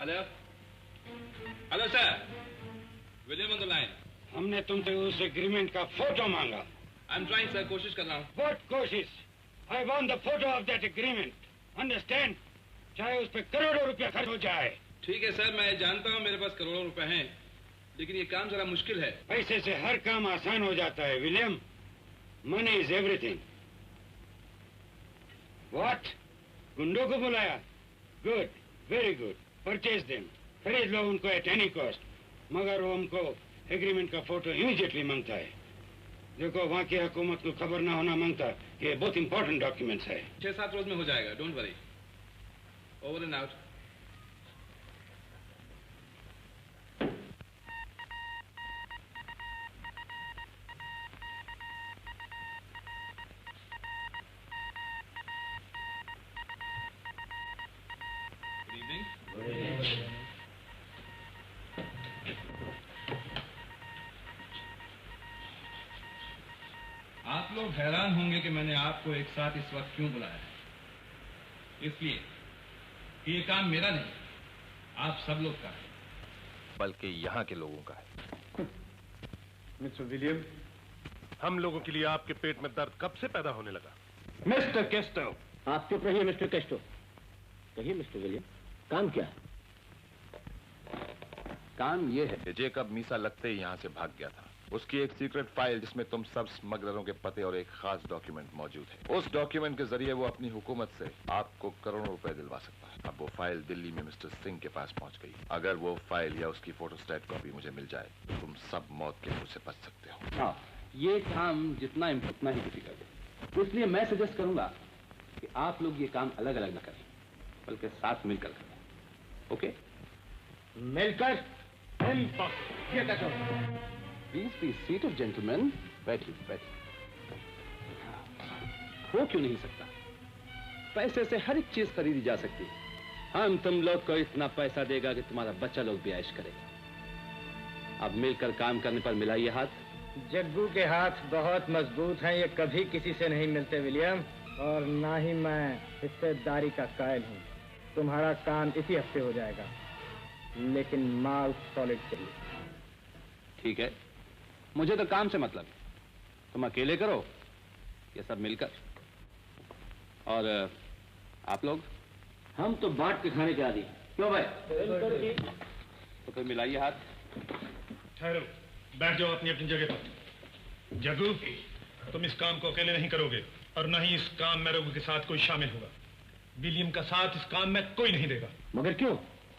Hello hello sir, William on the line. हमने तुमसे उस एग्रीमेंट का फोटो मांगा। आई एम ट्राइंग सर, कोशिश कर रहा हूँ। व्हाट कोशिश? I want the photo of that agreement, understand? चाहे उस पर करोड़ों रुपया खर्च हो जाए। ठीक है सर, मैं जानता हूँ मेरे पास करोड़ों रुपए हैं, लेकिन ये काम जरा मुश्किल है। पैसे से हर काम आसान हो जाता है William. Money is everything. What? गुंडों को बुलाया? Good, very good. Purchase them, खरीद लो उनको एट एनी कॉस्ट। मगर वो हमको एग्रीमेंट का फोटो इमीडिएटली मांगता है। देखो, वहाँ की हुकूमत को खबर ना होना मांगता कि ये बहुत इंपॉर्टेंट डॉक्यूमेंट्स है। 6-7 रोज में हो जाएगा, don't worry. Over and out. आप लोग हैरान होंगे कि मैंने आपको एक साथ इस वक्त क्यों बुलाया है। इसलिए कि ये काम मेरा नहीं, आप सब लोग का है, बल्कि यहाँ के लोगों का है। मिस्टर विलियम, हम लोगों के लिए आपके पेट में दर्द कब से पैदा होने लगा? Mister Kesto. आप चुप रहिए मिस्टर केस्टो। कहिए मिस्टर विलियम, काम क्या है? काम ये है कि जेकब मीसा लगते ही यहाँ से भाग गया था। उसकी एक सीक्रेट फाइल जिसमें तुम सब स्मगलरों के पते और एक खास डॉक्यूमेंट मौजूद है। उस डॉक्यूमेंट के जरिए वो अपनी हुकूमत से आपको करोड़ों रुपए दिलवा सकता है। अब वो फाइल दिल्ली में मिस्टर सिंह के पास पहुंच गई। अगर वो फाइल या उसकी फोटोस्टेट कॉपी मुझे मिल जाए तो तुम सब मौत के मुंह से बच सकते हो। हाँ, ये काम जितना उतना ही डिफिकल्ट है, तो इसलिए मैं सजेस्ट करूंगा कि आप लोग ये काम अलग अलग न करें, बल्कि साथ मिलकर करें। ओके? मिलकर? Please please seated gentleman. बैठिए बैठिए। हो क्यों नहीं सकता? पैसे से हर एक चीज खरीदी जा सकती है। हम तुम लोग को इतना पैसा देगा कि तुम्हारा बच्चा लोग भी ऐश करेगा। अब मिलकर काम करने पर मिलाइए हाथ। जग्गू के हाथ बहुत मजबूत हैं, ये कभी किसी से नहीं मिलते विलियम, और ना ही मैं हिस्सेदारी का कायल हूँ। तुम्हारा काम इसी हफ्ते हो जाएगा, लेकिन माल सॉलिड चाहिए। ठीक है, मुझे तो काम से मतलब है। तुम अकेले करो ये सब मिलकर, और आप लोग? हम तो बांट के खाने के आदी। क्यों भाई? तो फिर मिलाइए हाथ। ठहरो, बैठ जाओ अपनी अपनी जगह पर। जग्गू, तुम इस काम को अकेले नहीं करोगे, और न ही इस काम में रघु के साथ कोई शामिल होगा। विलियम का साथ इस काम में कोई नहीं देगा। मगर क्यों?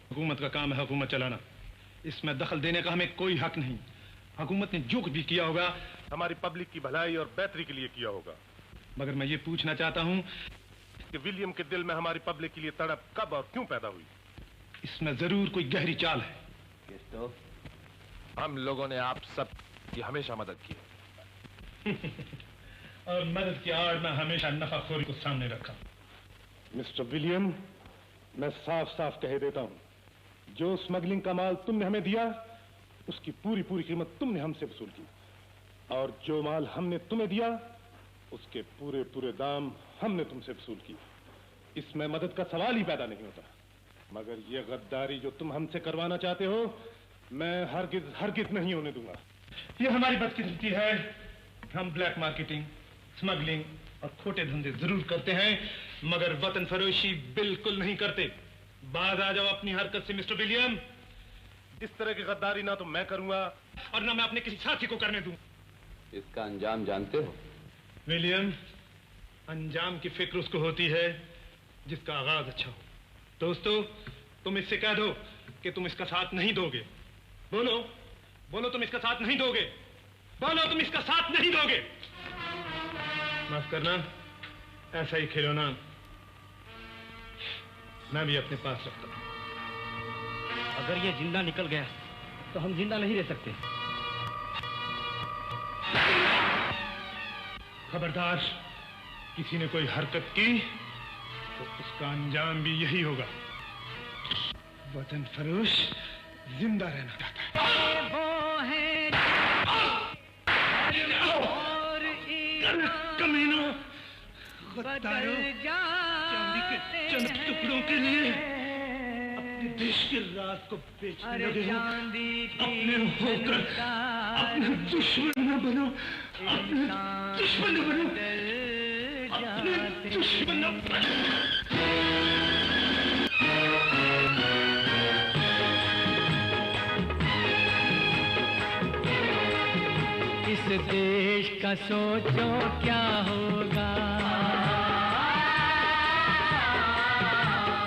हुकूमत का काम है हुकूमत चलाना, इसमें दखल देने का हमें कोई हक नहीं। हुकूमत ने जो कुछ भी किया होगा हमारी पब्लिक की भलाई और बेहतरी के लिए किया होगा। मगर मैं ये पूछना चाहता हूँ कि विलियम के दिल में हमारी पब्लिक के लिए तड़प कब और क्यों पैदा हुई? इसमें जरूर कोई गहरी चाल है। तो हम लोगों ने आप सब की हमेशा मदद की और मदद की आड़ में हमेशा नफाखोरी को सामने रखा। मिस्टर विलियम, मैं साफ साफ कह देता हूँ, जो स्मगलिंग का माल तुमने हमें दिया उसकी पूरी पूरी कीमत तुमने हमसे वसूल की, और जो माल हमने तुम्हें दिया उसके पूरे पूरे दाम हमने तुमसे वसूल की। इसमें मदद का सवाल ही पैदा नहीं होता। मगर ये गद्दारी जो तुम हमसे करवाना चाहते हो, मैं हरगिज हरगिज नहीं होने दूंगा। ये हमारी बदकिस्मती है। हम ब्लैक मार्केटिंग, स्मगलिंग और खोटे धंधे जरूर करते हैं, मगर वतन फरोशी बिल्कुल नहीं करते। बाज आ जाओ अपनी हरकत से मिस्टर विलियम। इस तरह की गद्दारी ना तो मैं करूंगा और ना मैं अपने किसी साथी को करने दूं। इसका अंजाम जानते हो? विलियम, अंजाम की फिक्र उसको होती है जिसका आगाज अच्छा हो। दोस्तों, तुम इससे कह दो कि तुम इसका साथ नहीं दोगे। बोलो बोलो, तुम इसका साथ नहीं दोगे। बोलो, तुम इसका साथ नहीं दोगे। माफ करना, ऐसा ही खिलौना मैं भी अपने पास रखता हूं। अगर ये जिंदा निकल गया तो हम जिंदा नहीं रह सकते। खबरदार, किसी ने कोई हरकत की तो उसका अंजाम भी यही होगा। वतन फरोश जिंदा रहना चाहता है। वो है कमीनों, गद्दारों, चांदी के चंद टुकड़ों के लिए कि देश की रात को बेचने लगे हो। अपने होकर अपने दुश्मन न बनो, अपने दुश्मन न बनो, अपने दुश्मन न बनो। इस देश का सोचो क्या होगा,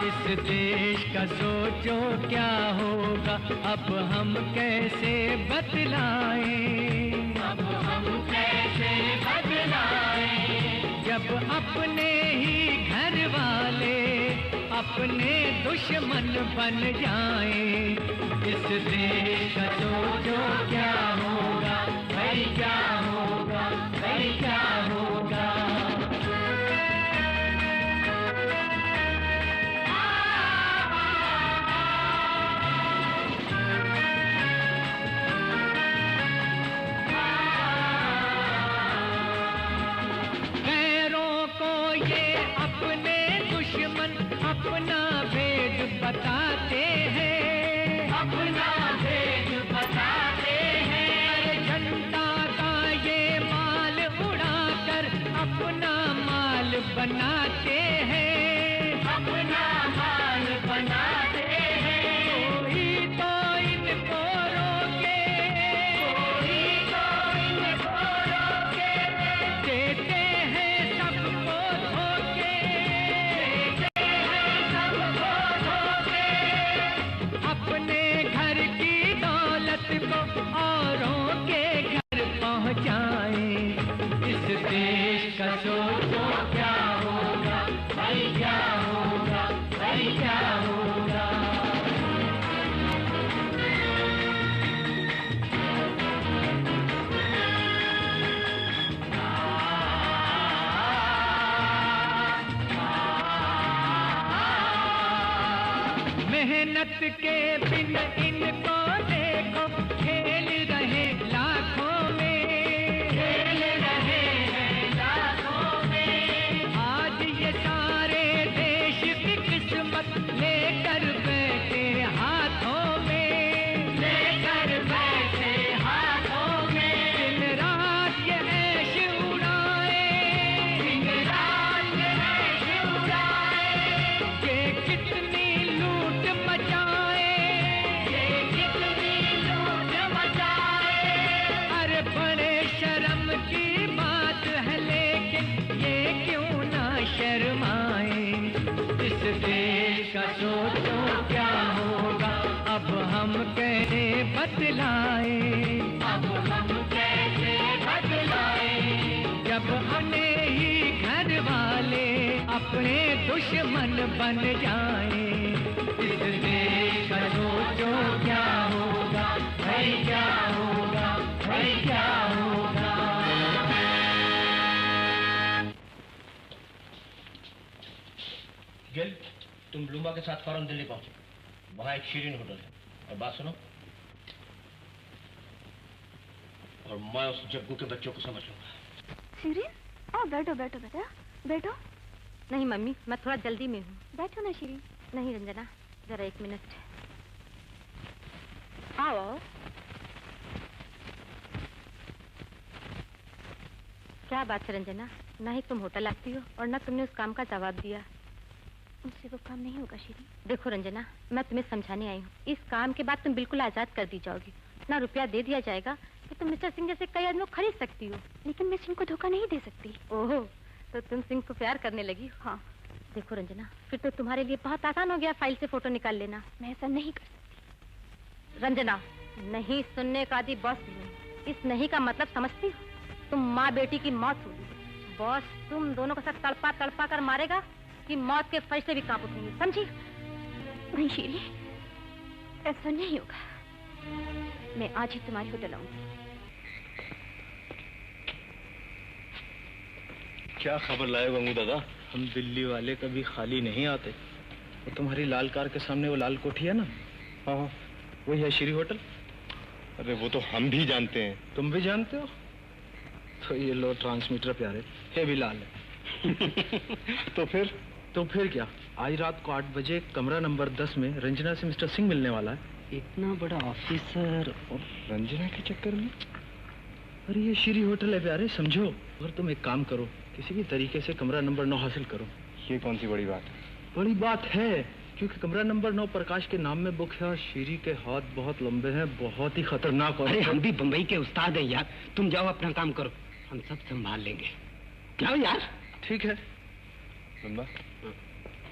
इस देश का सोचो क्या होगा, अब हम कैसे बतलाएं, अब हम कैसे बतलाएं, जब अपने ही घर वाले अपने दुश्मन बन जाएं। इस देश का सोचो क्या होगा, भाई क्या होगा, भाई क्या होगा। गैरों को ये अपने दुश्मन अपना भेद बताते हैं, अपना भेद बताते हैं। अरे जनता का ये माल उड़ाकर अपना माल बनाते हैं, अपना माल बनाते हैं। कोई तो इनको रोके, कोई तो इनको रोके, देते हैं सबको धोखे, देते हैं सबको धोखे। अपने घर की दौलत को औरों के घर पहुंचाएं। इस देश का सोचो क्या होगा, भाई क्या होगा, भाई क्या होगा। मेहनत के बिन इनको देखो, खेल रहे लाखों में, खेल रहे हैं लाखों में। आज ये सारे देश की किस्मत लेकर बैठे हाथों में, लेकर बैठे हाथों में। दिन रात ये ऐश उड़ाए, दिन रात ये ऐश उड़ाए। ये कितनी लूट मचाए, ये कितनी लूट मचाए। अरे बड़े शर्म की बात है लेकिन ये क्यों ना शर्माए। इस देश का सोचो क्या होगा, अब हम कैसे बतलाए, अब हम कैसे बतलाए, जब अपने ही घर वाले अपने दुश्मन बन जाएं। इस देश का सोचो क्या होगा, भाई क्या होगा, भाई क्या होगा। गिल, तुम ब्लूमा के साथ फौरन दिल्ली पहुंचो। वहां एक शीरीन होटल है। और बात सुनो, और मैं उस जग्गू के बच्चों को समझ लूंगा। शीरीन, आओ बैठो बैठो बेटा, बैठो। नहीं मम्मी, मैं थोड़ा जल्दी में हूँ। बैठो ना शीरीन। नहीं रंजना, जरा एक मिनट। आओ आओ। क्या बात है रंजना, ना ही तुम होटल आती हो और ना तुमने उस काम का जवाब दिया। मुझसे वो काम नहीं होगा शीरीन। देखो रंजना, मैं तुम्हें समझाने आई हूँ। इस काम के बाद तुम बिल्कुल आजाद कर दी जाओगी। इतना रुपया दे दिया जाएगा कि तुम मिस्टर सिंह जैसे कई आदमियों को खरीद सकती हो। लेकिन मैं सिंह को धोखा नहीं दे सकती। ओहो, तो तुम सिंह को प्यार करने लगी। हाँ। देखो रंजना, फिर तो तुम्हारे लिए बहुत आसान हो गया फाइल से फोटो निकाल लेना। मैं ऐसा नहीं कर सकती। रंजना, नहीं सुनने का आदि बॉस नहीं। इस नहीं का मतलब समझती हो? तुम माँ बेटी की मौत होगी। बॉस तुम दोनों को साथ तड़पा तड़पा कर मारेगा कि मौत के फरिश्ते भी कांप उठेंगे, समझी? नहीं शीरी, ऐसा नहीं होगा। मैं आज ही तुम्हारे होटल आऊंगी। क्या खबर लाए गंगू दादा? हम दिल्ली वाले कभी खाली नहीं आते। वो तुम्हारी लाल कार के सामने वो लाल कोठी है ना? हाँ, वही है श्री होटल। अरे वो तो हम भी जानते हैं। तुम भी जानते हो? तो ये लो ट्रांसमीटर प्यारे, ये भी लाल है। तो फिर तो फिर क्या, आज रात को 8 बजे कमरा नंबर 10 में रंजना से मिस्टर सिंह मिलने वाला है। इतना बड़ा ऑफिसर और रंजना के चक्कर में? अरे ये श्री होटल है प्यारे, समझो। और तुम एक काम करो, किसी भी तरीके से कमरा नंबर 9 हासिल करो। ये कौन सी बड़ी बात है? बड़ी बात है, क्योंकि कमरा नंबर 9 प्रकाश के नाम में बुक है और श्री के हाथ बहुत लंबे हैं, बहुत ही खतरनाक। अरे हम भी बंबई के उस्ताद हैं यार, तुम जाओ अपना काम करो, हम सब संभाल लेंगे। जाओ यार। ठीक है। बंदा,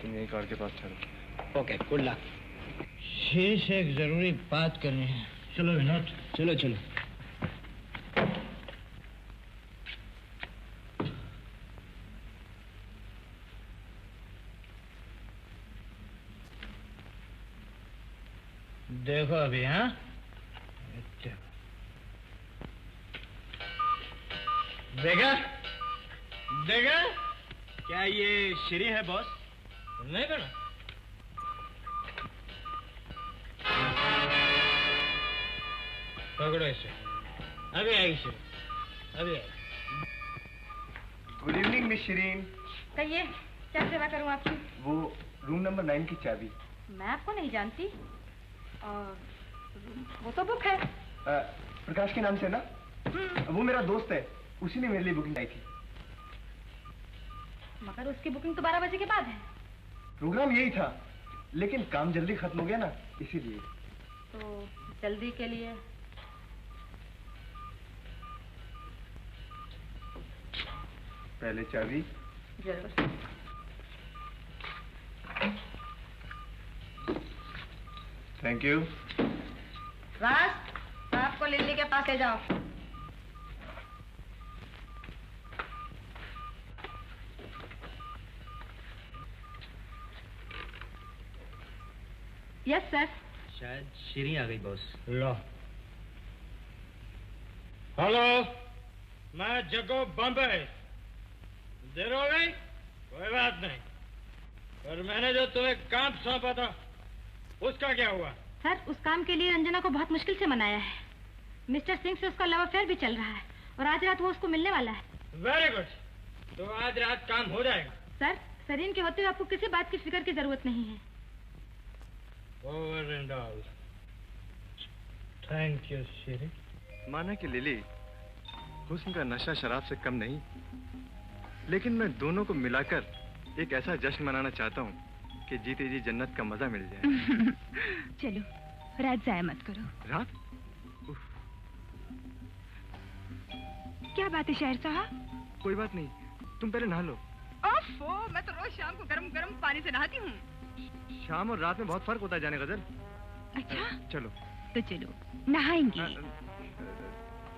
तुम यही कार के पास ठहरो। Okay, good luck. श्री से एक जरूरी बात करनी है। चलो विनोद। चलो चलो। देखो अभी, हाँ? देखा? देखा? क्या ये श्री है बॉस? नहीं करो। पकड़ो इसे। अभी आएगी श्री, अभी आएगी। Good evening miss Shirin. कहिए, क्या सेवा करूं आपकी? वो रूम नंबर 9 की चाबी। मैं आपको नहीं जानती, और वो तो बुक है। प्रकाश के नाम से ना? वो मेरा दोस्त है, उसी ने मेरे लिए बुकिंग आई थी। मगर उसकी बुकिंग तो 12 बजे के बाद है। प्रोग्राम यही था, लेकिन काम जल्दी खत्म हो गया ना, इसीलिए। तो जल्दी के लिए पहले चाबी। जरूर। Thank you. राज, आपको लिल्ली के पास ले जाओ। Yes sir. शायद श्री आ गई बॉस। लो। हेलो, मैं जग्गू बॉम्बे। देर हो गई? कोई बात नहीं, पर मैंने जो तुम्हें काम सौंपा था उसका क्या हुआ? सर, उस काम के लिए रंजना को बहुत मुश्किल से मनाया है। मिस्टर सिंह से उसका लव अफेयर भी चल रहा है और आज रात वो उसको मिलने वाला है। वेरी गुड, तो आज रात काम हो जाएगा। सर, शरीर के होते हुए आपको किसी बात की फिक्र की जरूरत नहीं है। Over and all, thank you Shri. माना कि लिली हुस्न का नशा शराब से कम नहीं, लेकिन मैं दोनों को मिलाकर एक ऐसा जश्न मनाना चाहता हूँ कि जीते जी जन्नत का मजा मिल जाए। चलो, रात जाया मत करो। रात? क्या बात है शायर साहब? कोई बात नहीं, तुम पहले नहा लो। ओफो, मैं तो रोज शाम को गरम गरम पानी से नहाती हूँ। शाम और रात में बहुत फर्क होता है जाने गजल। अच्छा, चलो तो चलो नहाएंगे।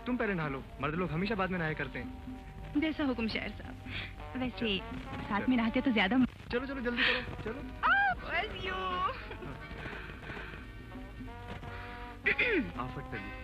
तुम पहले नहा लो, मर्द लोग हमेशा बाद में नहाया करते हैं। जैसा हुक्म शायर साहब। वैसे साथ में नहाते तो ज्यादा। चलो चलो जल्दी करो, चलो। आफत लगी।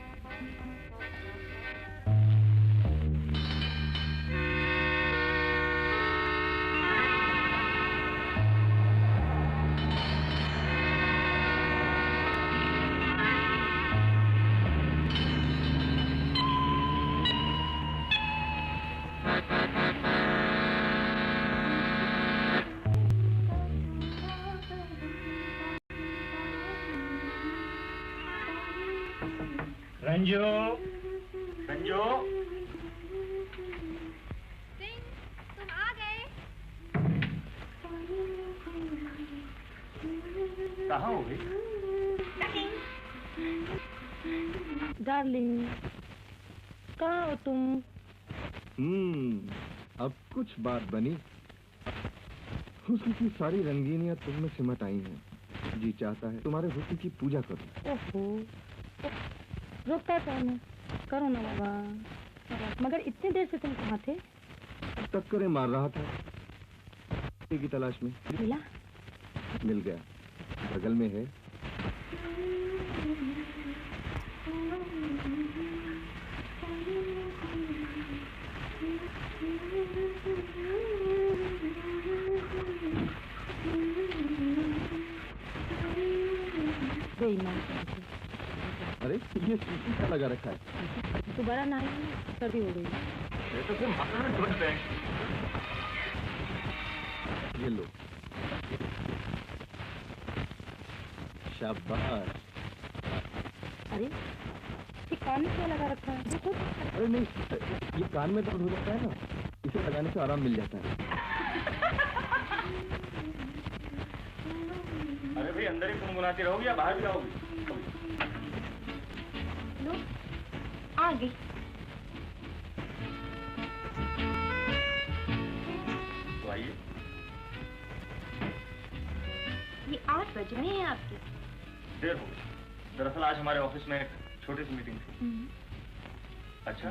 रंजू, रंजू, तुम आ गए? कहाँ हो गई? डार्लिंग, कहाँ हो तुम? अब कुछ बात बनी। हुस्न की सारी रंगीनियां तुम में सिमट आई हैं। जी चाहता है तुम्हारे हुस्न की पूजा करूं। ओहो, रुकता कौन है? करो ना बाबा। मगर इतनी देर से तुम कहाँ थे? टक्करें मार रहा था की तलाश में। मिला? मिल गया, बगल में है। अरे ये सीसी का लगा रखा है। दोबारा नहाई, सर्दी हो गई। ये तो सिर्फ ये लो, शाबाश। अरे ये कान में क्या लगा रखा है देखो। अरे नहीं, ये कान में दर्द हो जाता है ना, इसे लगाने से आराम मिल जाता है। अरे भाई अंदर ही गुनगुनाती रहोगी या बाहर भी रहोगी? लो आ गई। तो आइए। ये 8 बज रहे हैं आपके। देर हो गई। दरअसल आज हमारे ऑफिस में एक छोटी सी मीटिंग थी। अच्छा,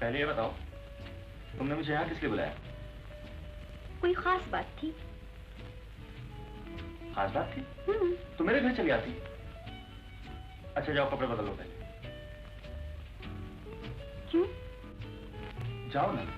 पहले ये बताओ, तुमने मुझे यहाँ किस लिए बुलाया? कोई खास बात थी। खास बात थी? तो मेरे घर चली आती। अच्छा जाओ कपड़े बदलो पहले। क्यों? जाओ ना।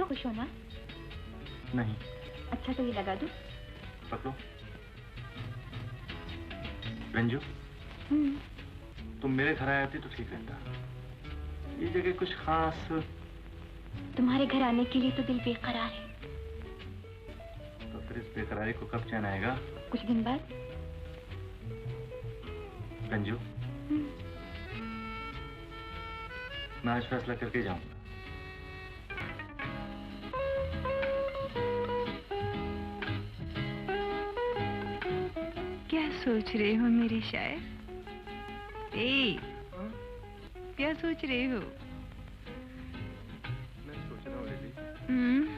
खुश हो ना? नहीं। अच्छा तो ये लगा दूं? पकड़ो। रंजू, तुम मेरे घर आती तो ठीक रहता। ये जगह कुछ खास। तुम्हारे घर आने के लिए तो दिल बेकरार है। तो फिर इस बेकरारी को कब चैन आएगा? कुछ दिन बाद। रंजू, मैं आज फैसला करके जाऊंगा। क्या सोच रहे हो मेरे शायर? क्या सोच रहे हो? मैं सोच रहा हूँ लिली,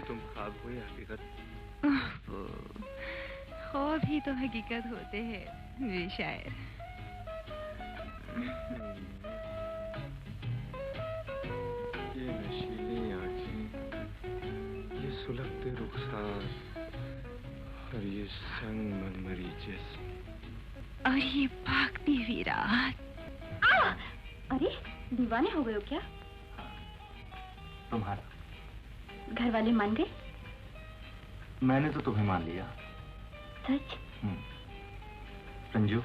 तुम ख्वाब हो या हकीकत? ख्वाब ही तो हकीकत होते हैं मेरे शायर। ये नशीली आंखें, ये सुलगते रुखसार और ये संग मनमरी जिस्म और ये भागती हुई रात। अरे दीवाने हो गए हो क्या? तुम्हारा घर वाले मान गए? मैंने तो तुम्हें मान लिया। सच? रंजू,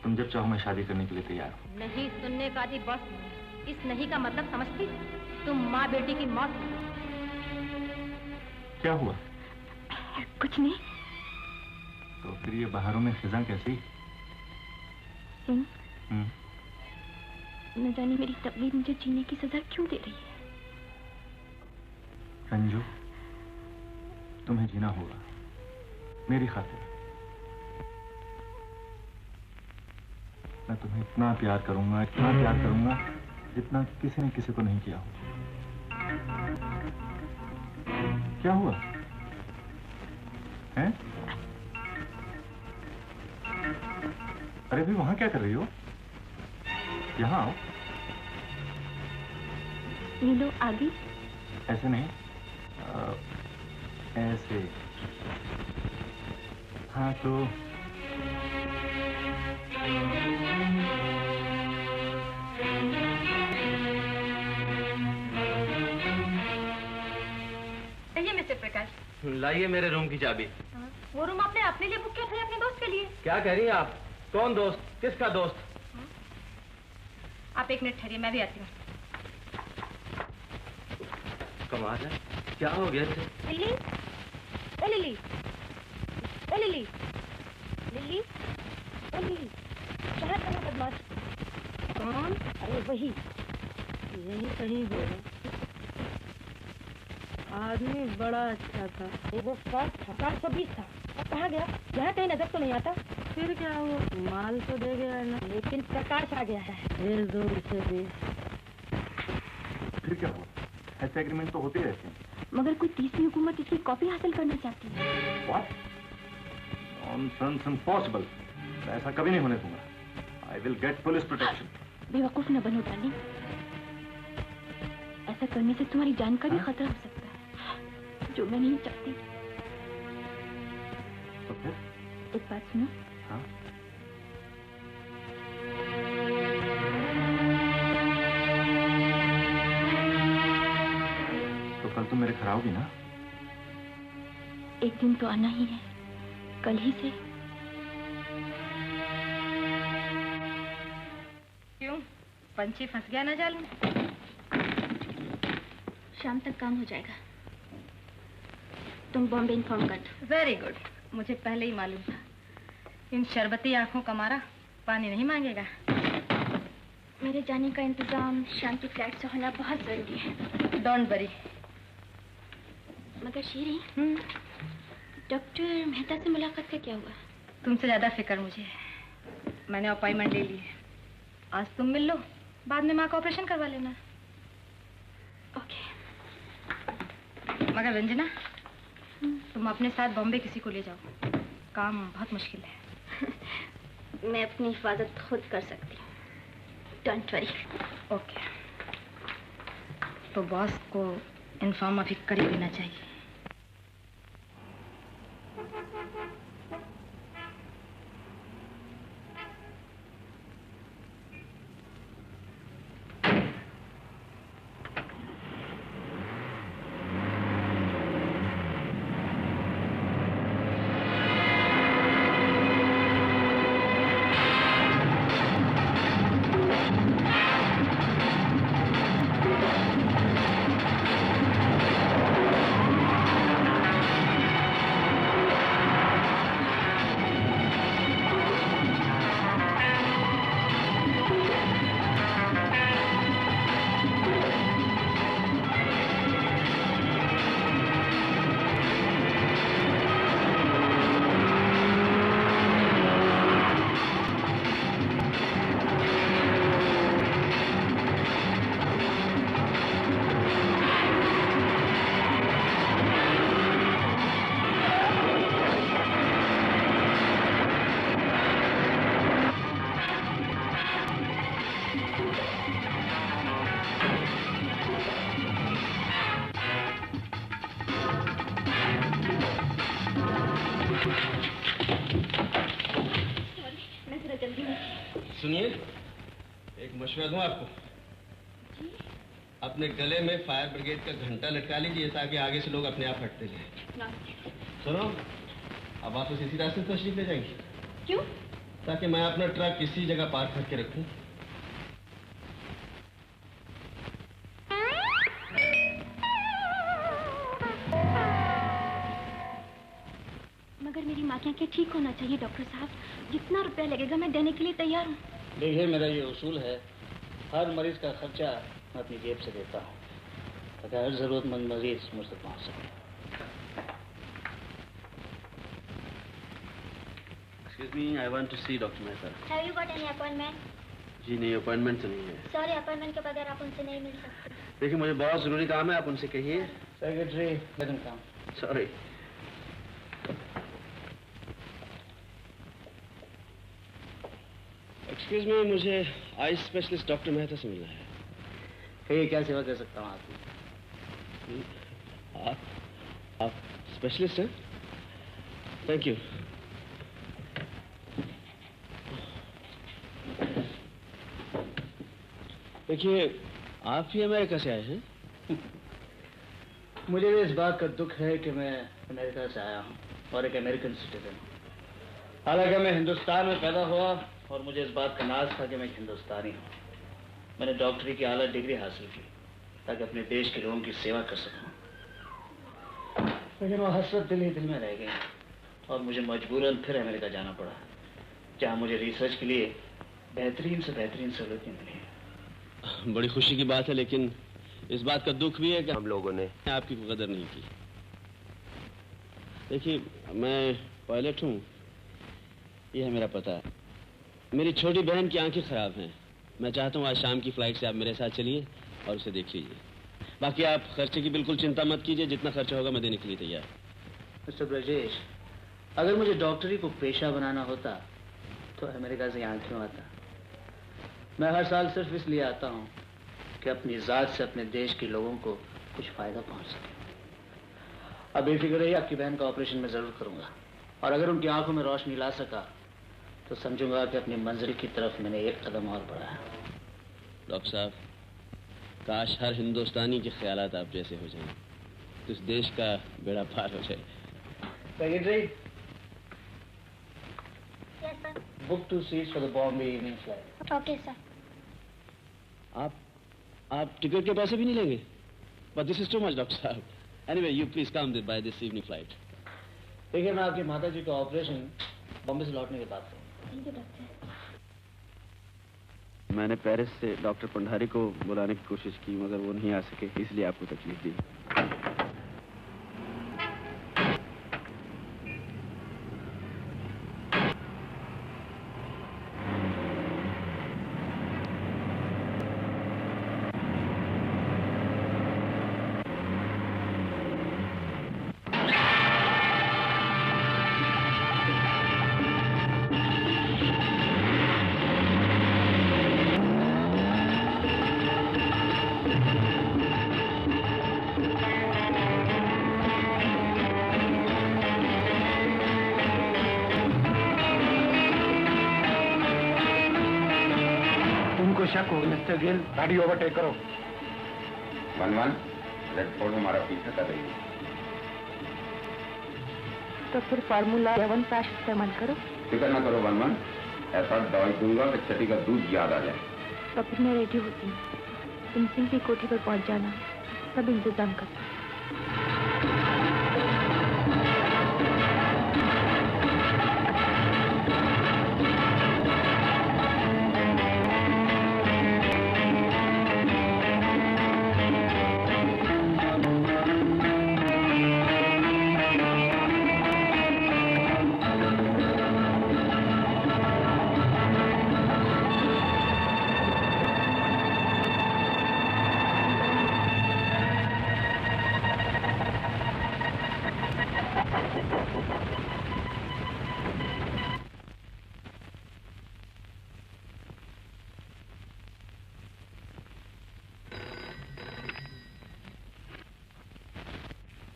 तुम जब चाहो मैं शादी करने के लिए तैयार हूँ। नहीं सुनने का आदि बस। इस नहीं का मतलब समझती? तुम माँ बेटी की मौत। क्या हुआ? कुछ नहीं। तो फिर ये बाहरों में खिजा कैसी? सिंह, न जाने मेरी तकदीर मुझे जीने की सजा क्यों दे रही है। रंजू, तुम्हें जीना होगा मेरी खातिर। मैं तुम्हें इतना प्यार करूंगा जितना किसी ने किसी को नहीं किया हो। क्या हुआ है? अरे भी वहां क्या कर रही हो? यहाँ आओ। ये लो आ गई। ऐसे नहीं, ऐसे। हाँ तो मिस्टर प्रकाश, लाइए मेरे रूम की चाबी। वो रूम आपने अपने लिए बुक किया था या अपने दोस्त के लिए? क्या कह रही हैं आप? कौन दोस्त? किसका दोस्त? आप एक मिनट ठहरिए, मैं भी आती हूँ। कमाल है, क्या हो गया इसे? लिली, ओ लिली, ओ लिली, लिली, ओ लिली, कहाँ था वो बदमाश? कौन? अरे वही, यही कहीं होगा। आदमी बड़ा अच्छा था। वो कार 26 था। अब कहाँ गया? यहाँ कहीं नजर तो नहीं आता। फिर क्या वो माल तो दे गया है ना, लेकिन प्रकाश आ गया है। भेज दो उसे भी। फिर क्या हुआ? ऐसे एग्रीमेंट तो होते रहते हैं। मगर कोई तीसरी हुकूमत इसकी कॉपी हासिल करना चाहती है। What? Nonsense, impossible. मैं ऐसा कभी नहीं होने दूंगा। I will get police protection. बेवकूफ न बनो डार्लिंग। ऐसा करने से तुम्हारी जान का भी खतरा हो सकता है, जो मैं नहीं चाहती। तो फिर? एक बात सुनो। हाँ? तो कल तुम मेरे घर आओगी ना? एक दिन तो आना ही है, कल ही से। क्यों? पंछी फंस गया ना जाल में? शाम तक काम हो जाएगा। तुम बॉम्बे इन्फॉर्म कर दो। वेरी गुड, मुझे पहले ही मालूम था। इन शरबती आंखों का मारा पानी नहीं मांगेगा। मेरे जाने का इंतजाम शांति फ्लैट से होना बहुत जरूरी है। Don't worry. मगर शीरी, डॉक्टर मेहता से मुलाकात का क्या हुआ? तुमसे ज्यादा फिक्र मुझे है। मैंने अपॉइंटमेंट ले ली है। आज तुम मिल लो, बाद में माँ का ऑपरेशन करवा लेना। ओके। मगर रंजना, तुम अपने साथ बॉम्बे किसी को ले जाओ। काम बहुत मुश्किल है। मैं अपनी हिफाजत खुद कर सकती हूँ। Don't worry. ओके। तो बॉस को इन्फॉर्म अभी कर ही देना चाहिए। सुनिए, एक मशवरा दूं आपको। अपने गले में फायर ब्रिगेड का घंटा लटका लीजिए ताकि आगे से लोग अपने आप हटते जाएं। सुनो, अब आप इसी रास्ते से तशरीफ ले जाएंगे। क्यों? ताकि मैं अपना ट्रक किसी जगह पार्क करके रखूं। मगर मेरी माँ की आंखें ठीक होना चाहिए डॉक्टर साहब। जितना रुपया लगेगा मैं देने के लिए तैयार हूँ। देखिए, मेरा ये उसूल है, हर मरीज का खर्चा मैं अपनी जेब से देता हूँ ताकि हर जरूरतमंद मरीज मुझ तक पहुँच सके। Excuse me, I want to see Dr. Mehta. Have you got any appointment? जी नहीं, अपॉइंटमेंट तो नहीं है। Sorry, अपॉइंटमेंट के बगैर आप उनसे नहीं मिल सकते। देखिए, मुझे बहुत जरूरी काम है, आप उनसे कहिए। सेक्रेटरी, मैडम काम। सॉरी। एक्सक्यूज मी, मुझे आई स्पेशलिस्ट डॉक्टर मेहता से मिलना है। कहिए, क्या सेवा कर सकता हूँ आपकी? आप स्पेशलिस्ट हैं? Thank you. देखिए, आप ही अमेरिका से आए हैं? मुझे भी इस बात का दुख है कि मैं अमेरिका से आया हूँ और एक अमेरिकन सिटीजन हूँ। हालांकि मैं हिंदुस्तान में पैदा हुआ और मुझे इस बात का नाज था कि मैं हिंदुस्तानी हूँ। मैंने डॉक्टरी की आला डिग्री हासिल की ताकि अपने देश के लोगों की सेवा कर सकूं। लेकिन वो हसरत दिल ही दिल में रह गई और मुझे मजबूरन फिर अमेरिका जाना पड़ा, जहाँ मुझे रिसर्च के लिए बेहतरीन से बेहतरीन सहूलतें मिली। बड़ी खुशी की बात है, लेकिन इस बात का दुख भी है कि हम लोगों ने आपकी कदर नहीं की। देखिए, मैं पायलट हूँ, यह है मेरा पता। मेरी छोटी बहन की आंखें खराब हैं। मैं चाहता हूँ आज शाम की फ्लाइट से आप मेरे साथ चलिए और उसे देख लीजिए। बाकी आप खर्चे की बिल्कुल चिंता मत कीजिए, जितना खर्चा होगा मैं देने के लिए तैयार। मिस्टर ब्रजेश, अगर मुझे डॉक्टरी को पेशा बनाना होता तो अमेरिका से यहाँ क्यों आता? मैं हर साल सिर्फ इसलिए आता हूँ कि अपनी जात से अपने देश के लोगों को कुछ फायदा पहुंच सके। अब बेफिक्र रहिए, आपकी बहन का ऑपरेशन मैं जरूर करूंगा, और अगर उनकी आंखों में रोशनी ला सका तो समझूंगा कि अपनी मंजिल की तरफ मैंने एक कदम और बढ़ाया। डॉक्टर साहब, काश हर हिंदुस्तानी के ख्यालात आप जैसे हो जाएं, तो इस देश का बेड़ा पार हो जाए। Secretary, book 2 seats for the Bombay evening flight. Okay, sir. आप टिकट के पैसे भी नहीं लेंगे? But this is too much, doctor साहब। Anyway, you please come by this evening flight. देखिए, मैं आपकी माता जी का ऑपरेशन बॉम्बे से लौटने के बाद करूँगा। Thank you, doctor. मैंने पेरिस से डॉक्टर पंडारी को बुलाने की कोशिश की, मगर वो नहीं आ सके, इसलिए आपको तकलीफ दी। मिस्टर गिल, गाड़ी ओवरटेक करो। 1-1, रेडफोर्ड हमारा पीछा कर रही है। तो फिर फार्मूला 7 पैश इस्तेमाल करो। फिक्र ना करो 1-1, ऐसा दवाई दूंगा कि छठी का दूध याद आ जाए। तो फिर मैं रेडी होती हूँ, तुम सिंह की कोठी पर पहुँच जाना, सब इंतजाम करना।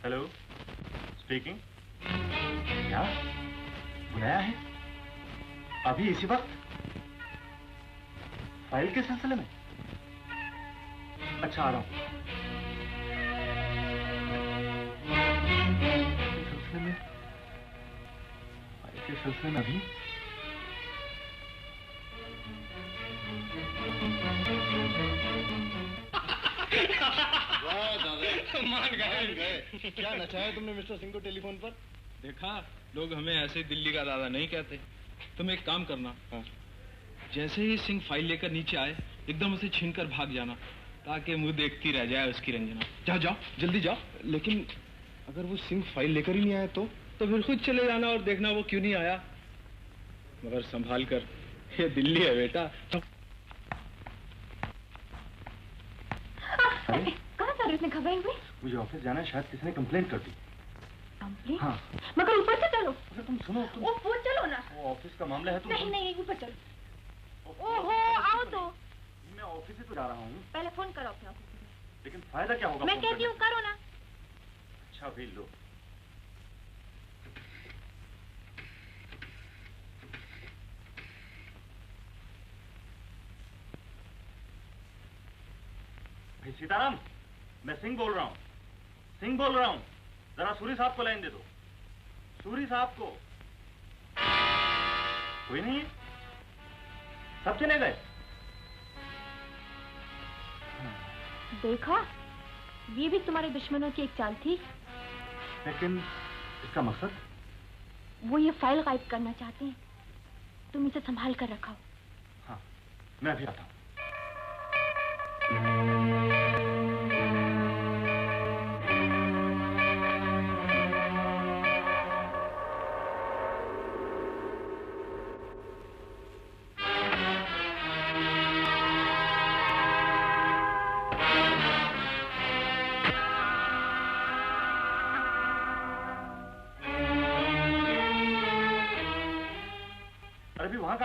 Hello, speaking. क्या बुलाया है? अभी इसी वक्त? फाइल के सिलसिले में? अच्छा, आ रहा हूं। सिलसिले में? फाइल के सिलसिले में अभी? मान गए। क्या नचाया तुमने मिस्टर सिंह को टेलीफोन पर? देखा, लोग हमें ऐसे दिल्ली का दादा नहीं कहते। तुम एक काम करना, जैसे ही सिंह फाइल लेकर नीचे आए, एकदम उसे छीनकर भाग जाना, ताकि मुंह देखती रह जाए उसकी रंजना। जाओ जाओ, जल्दी जाओ। लेकिन अगर वो सिंह फाइल लेकर ही नहीं आया तो फिर खुद चले जाना और देखना वो क्यों नहीं आया। मगर संभाल कर, ये दिल्ली है बेटा। कहाँ जा रहे हो इतने घबराए हुए? मुझे ऑफिस जाना है, शायद किसी ने कंप्लेंट कर दी। कंप्लेंट? हाँ। मगर ऊपर से चलो। अरे तुम सुनो, वो चलो ना। वो ऑफिस का मामला है। तुम नहीं नहीं, ऊपर चलो। ओहो, आओ तो। मैं ऑफिस से तो जा रहा हूँ। पहले फोन करो अपने ऑफिस में। लेकिन फायदा क्या होगा? मैं कहती हूँ करो ना। अच्छा भी लो। भाई सीताराम, मैं सिंह बोल रहा हूँ। जरा सूरी साहब को लाइन दे दो। सूरी साहब को। कोई नहीं है, सब चले गए। देखा, ये भी तुम्हारे दुश्मनों की एक चाल थी। लेकिन इसका मकसद? वो ये फाइल गायब करना चाहते हैं। तुम इसे संभाल कर रखो। हाँ, मैं भी आता हूँ।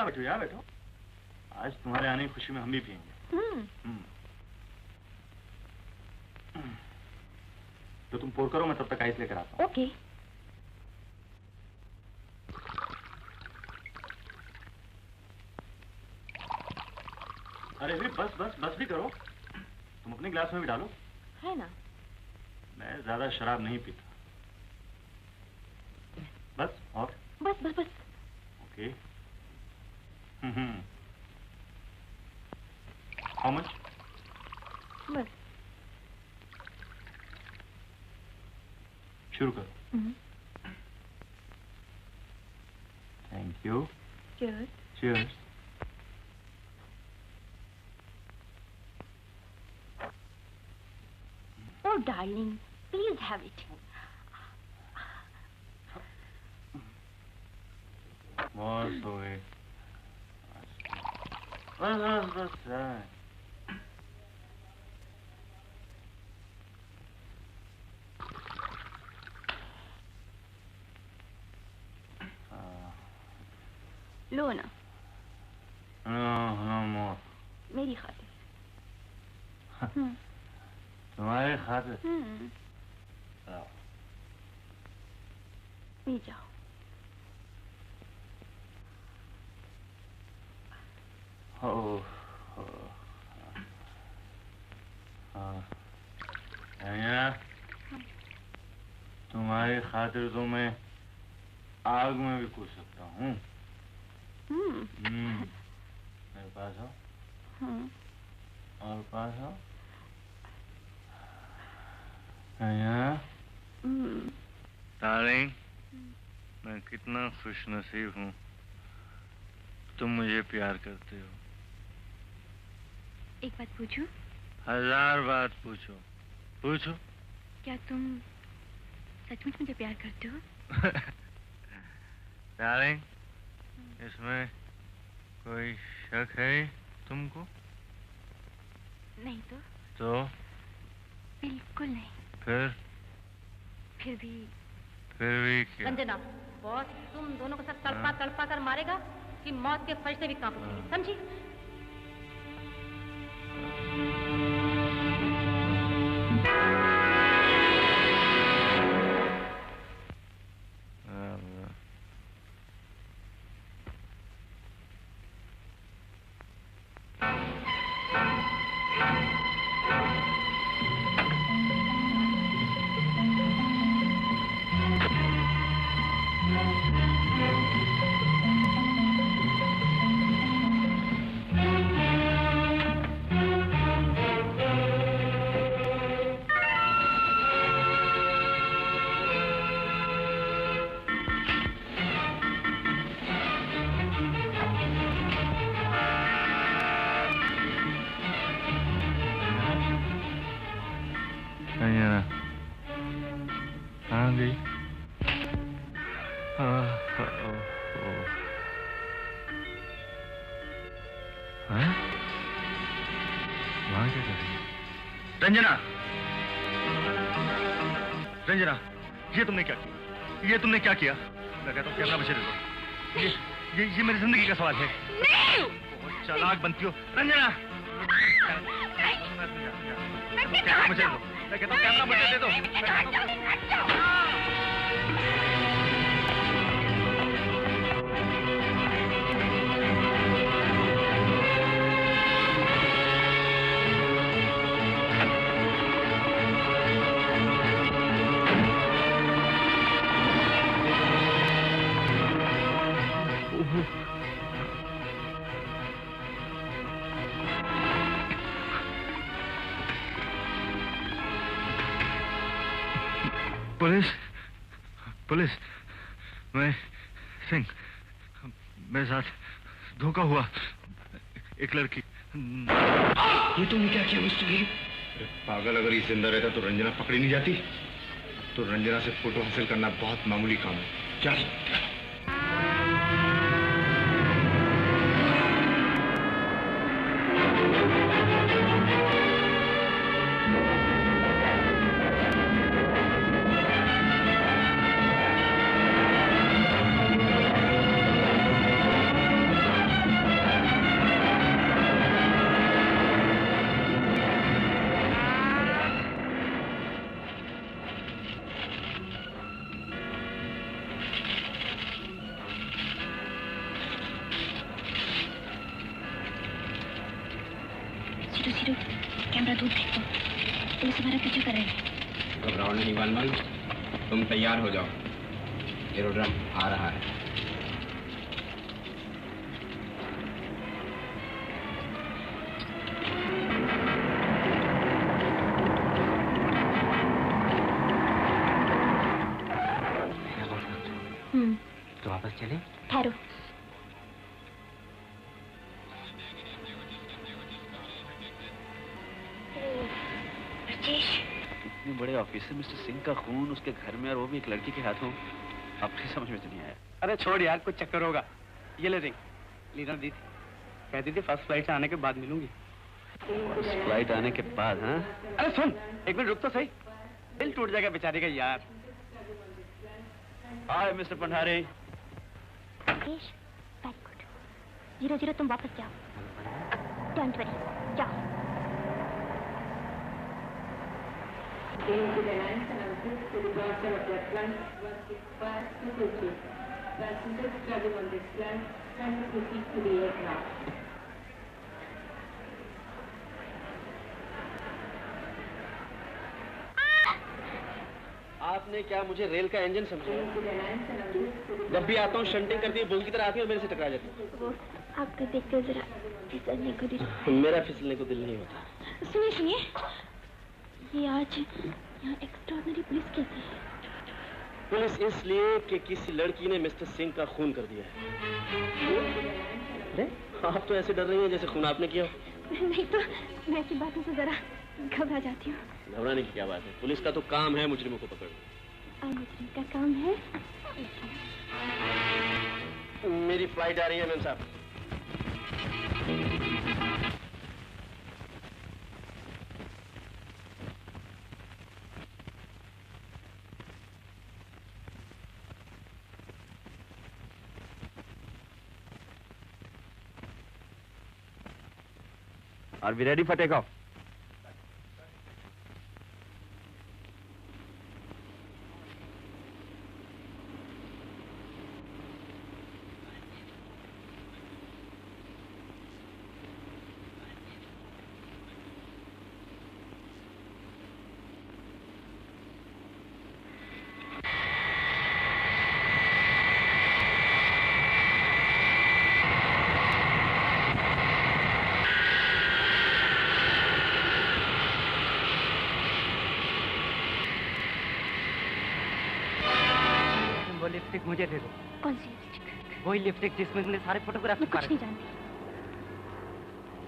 यहाँ बैठो, यहाँ बैठो। आज तुम्हारे आने की खुशी में हम भी पियेंगे। तो तुम पोर करो, मैं तब तक आइस लेकर आता हूँ। ओके। अरे भी बस भी करो। तुम अपने गिलास में भी डालो। है ना। मैं ज्यादा शराब नहीं पीता। बस और बस। ओके। How much? बस। शुरू करो। Thank you. Cheers. Cheers. Oh, darling, please have it. बस हो गई। बस। लो ना। मोर। मेरी खातिर। तुम्हारी खातिर? पी जाओ। तुम्हारी खातिर तो मैं आग में भी कूद सकता हूँ। मेरे पास आओ। और पास आओ। डार्लिंग, मैं कितना खुश नसीब हूँ, तुम मुझे प्यार करते हो। एक बात पूछूं? 1000 बात पूछो। पूछो। क्या तुम सचमुच मुझे प्यार करते हो? डार्लिंग, इसमें कोई शक है तुमको? नहीं तो बिल्कुल नहीं। फिर भी क्या? रंजना, बॉस तुम दोनों को साथ तड़पा कर मारेगा कि मौत के फरिश्ते भी कांप उठेंगे, समझी? रंजना, ये तुमने क्या किया? ये तुमने क्या किया? मैं कहता हूँ कैमरा बचे दो। ये मेरी जिंदगी का सवाल है। बहुत चालाक बनती हो रंजना। कैमरा बचे दो। मैं कहता हूँ कैमरा बचे दे दो। पुलिस, मैं सिंह, मेरे साथ धोखा हुआ। एक लड़की। ये तुमने क्या किया मिस्टर गिरी? पागल, अगर ये जिंदा रहता तो रंजना पकड़ी नहीं जाती। तो रंजना से फोटो हासिल करना बहुत मामूली काम है। क्या? पुलिस हमारा पीछा कर रही है। घबराओ नहीं वनवन, तुम तैयार हो जाओ, एरोड्रम आ रहा है। तो वापस चले? ठहरो। इतने बड़े ऑफिसर मिस्टर सिंह का खून उसके घर में और वो भी एक लड़की के हाथों, अपनी समझ में तो नहीं आया। अरे छोड़ यार, कुछ चक्कर होगा। ये ले रिंग, लीना दी थी, कहती थी फर्स्ट फ्लाइट से आने के बाद मिलूंगी। फर्स्ट फ्लाइट आने के बाद? हाँ, अरे सुन, एक मिनट रुक तो सही, दिल टूट जाएगा बेचारे का यार। हाय मिस्टर पंडारी। Very good. 00 तुम वापस जाओ। डोंट वरी, जाओ। Into the lines and assist to the departure of the flight 165 to Kochi. Passengers traveling on this flight kindly proceed to the aircraft. आपने क्या मुझे रेल का इंजन समझा? जब भी आता हूँ शंटिंग करती है, बुल की तरह आती है और मेरे से टकरा जाती है। वो आपको देखकर जरा फिसलने को दिल। मेरा फिसलने को दिल नहीं होता। सुनिए सुनिए, ये आज यहाँ एक्स्ट्राऑर्डिनरी पुलिस कैसे है? पुलिस इसलिए कि किसी लड़की ने मिस्टर सिंह का खून कर दिया है। अरे आप तो ऐसे डर रही हैं जैसे खून आपने किया हो। नहीं तो मैं ऐसी बातों से जरा घबरा जाती हूँ। घबराने की क्या बात है, पुलिस का तो काम है मुजरिमों को पकड़ना। और मुजरिम का काम है? मेरी फ्लाइट आ रही है मैम साहब। Are we ready for takeoff? Lipstick मुझे दे दो। कौन सी लिपस्टिक? वही लिपस्टिक जिसमें तुमने सारे फोटोग्राफ मैं कुछ नहीं जानती।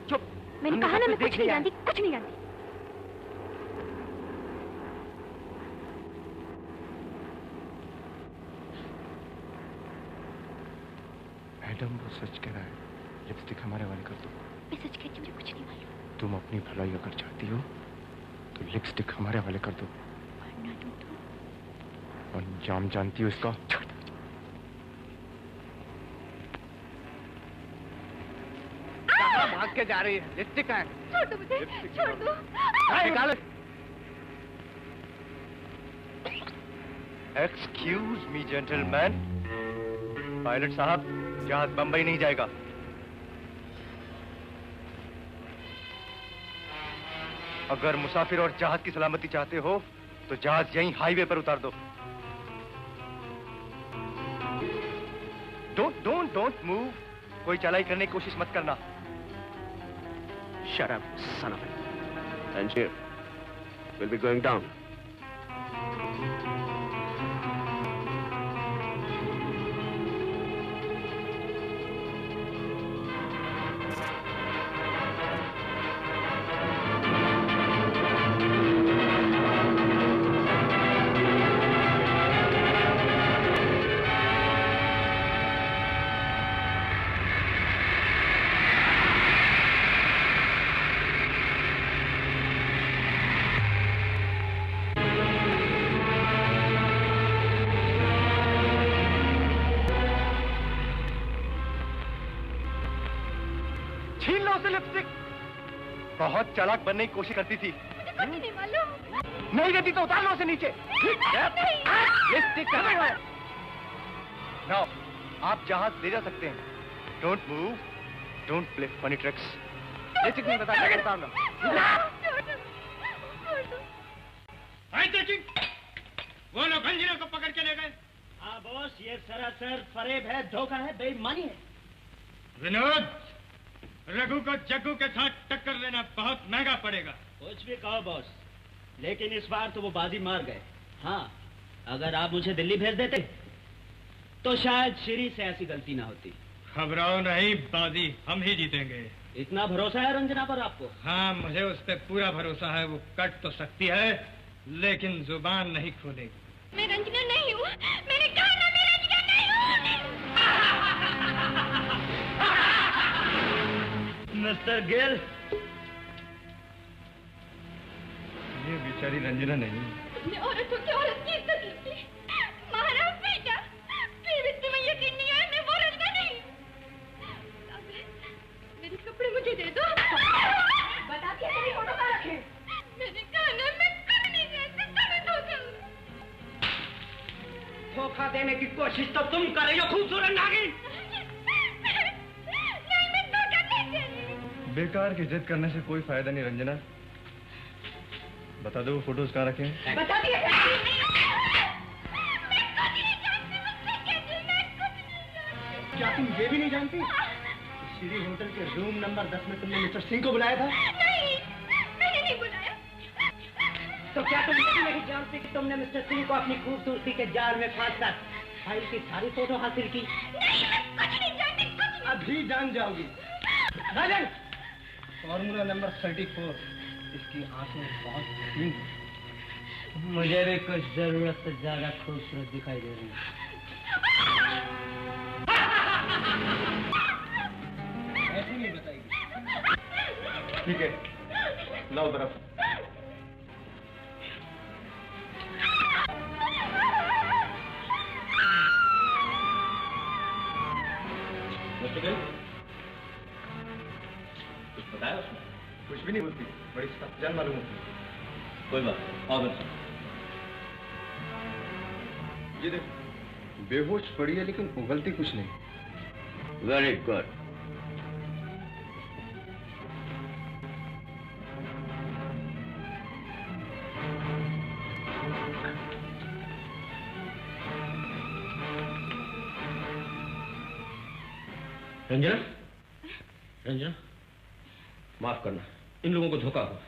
चुप। मैंने कहा ना मैं कुछ नहीं जानती, कुछ नहीं जानती। मैडम वो सच कह रहा है, लिपस्टिक हमारे हवाले कर दो। मैं सच कहती हूँ, मुझे कुछ नहीं मालूम। तुम अपनी भलाई अगर चाहती हो तो लिपस्टिक हमारे हवाले कर दो। और अंजाम जानती हो इसका? कहाँ भाग के जा रही है? लिपस्टिक है। छोड़ दो मुझे, छोड़ दो। निकालो। एक्सक्यूज मी जेंटलमैन, पायलट साहब जहाज बंबई नहीं जाएगा। अगर मुसाफिर और जहाज की सलामती चाहते हो तो जहाज यहीं हाईवे पर उतार दो। डोंट मूव, कोई चालाई करने की कोशिश मत करना। Shut up, son of a... Tangier, we'll be going down. बहुत चालाक बनने की कोशिश करती थी। नहीं मालूम। नहीं देती तो उतार लो उसे नीचे। नाउ आप जहाज ले जा सकते हैं। Don't move, don't play funny tricks. नहीं बता। Night checking. वो लोग रंजना को पकड़ के ले गए। हाँ बॉस, ये सरासर फरेब है, धोखा है, बेईमानी है। विनोद, रघु को जग्गू के साथ टक्कर लेना बहुत महंगा पड़ेगा। कुछ भी कहो बॉस, लेकिन इस बार तो वो बाजी मार गए। हाँ, अगर आप मुझे दिल्ली भेज देते तो शायद श्री से ऐसी गलती ना होती। घबराओ नहीं, बाजी हम ही जीतेंगे। इतना भरोसा है रंजना पर आपको? हाँ, मुझे उस पर पूरा भरोसा है। वो कट तो सकती है लेकिन जुबान नहीं खोलेगी। मैं रंजना नहीं हूँ, मैंने कहा ना मैं रंजना नहीं हूँ। मिस्टर गिल, ये बेचारी रंजना नहीं। उसने औरतों की औरत की इज्जत लूटी, मारा पीटा, फिर भी तुम्हें यकीन नहीं आया मैं वो रंजना नहीं। मेरे कपड़े मुझे दे दो। बता दिया तेरी फोटो कहाँ रखे? मैंने कहा ना मैं कुछ नहीं जानती, तुम्हें धोखा। धोखा देने की कोशिश तो तुम कर रही हो खूबसूरत नागिन। नहीं, मैं धोखा नहीं दे रही। बेकार की जिद करने से कोई फायदा नहीं रंजना। बता दो वो फोटोज कहाँ रखे हैं? बता दिया। क्या तुम ये भी नहीं जानती? श्री होटल के रूम नंबर 10 में तुमने मिस्टर सिंह को बुलाया था? नहीं, मैंने नहीं बुलाया। तो क्या तुम ये भी नहीं जानती कि तुमने मिस्टर सिंह को अपनी खूबसूरती के जाल में फांसकर फाइल की सारी फोटो हासिल की? नहीं, मैं कुछ नहीं जानती, कुछ। अभी जान जाओगी। राजन, फॉर्मूला नंबर 34, इसकी आंखें बहुत हसीन हैं। मुझे भी कुछ जरूरत से ज्यादा खूबसूरत दिखाई दे रही है। ऐसे नहीं बताएगी। ठीक है, लाओ बर्फ। कुछ बताया उसने? कुछ भी नहीं बोलती, बड़ी सख्त जान मालूम होती। कोई बात नहीं, और बता। ये देख, बेहोश पड़ी है लेकिन उगलती कुछ नहीं। Very good. रंजना, रंजना, माफ करना, इन लोगों को धोखा हुआ।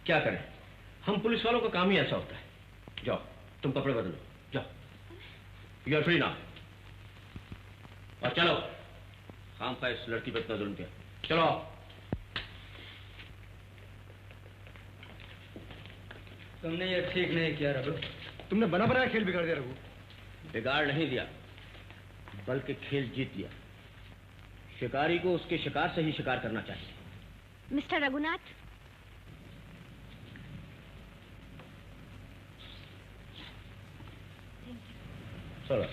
क्या करें, हम पुलिस वालों का काम ही ऐसा होता है। जाओ, तुम कपड़े बदलो, जाओ। You are free now. और चलो, खाम खा इस लड़की पर इतना जुल्म किया। चलो। तुमने ये ठीक नहीं किया रघु। तुमने बना बनाया खेल बिगाड़ दिया रघु। बिगाड़ नहीं दिया, बल्कि खेल जीत लिया। शिकारी को उसके शिकार से ही शिकार करना चाहिए। मिस्टर रघुनाथ, चलो।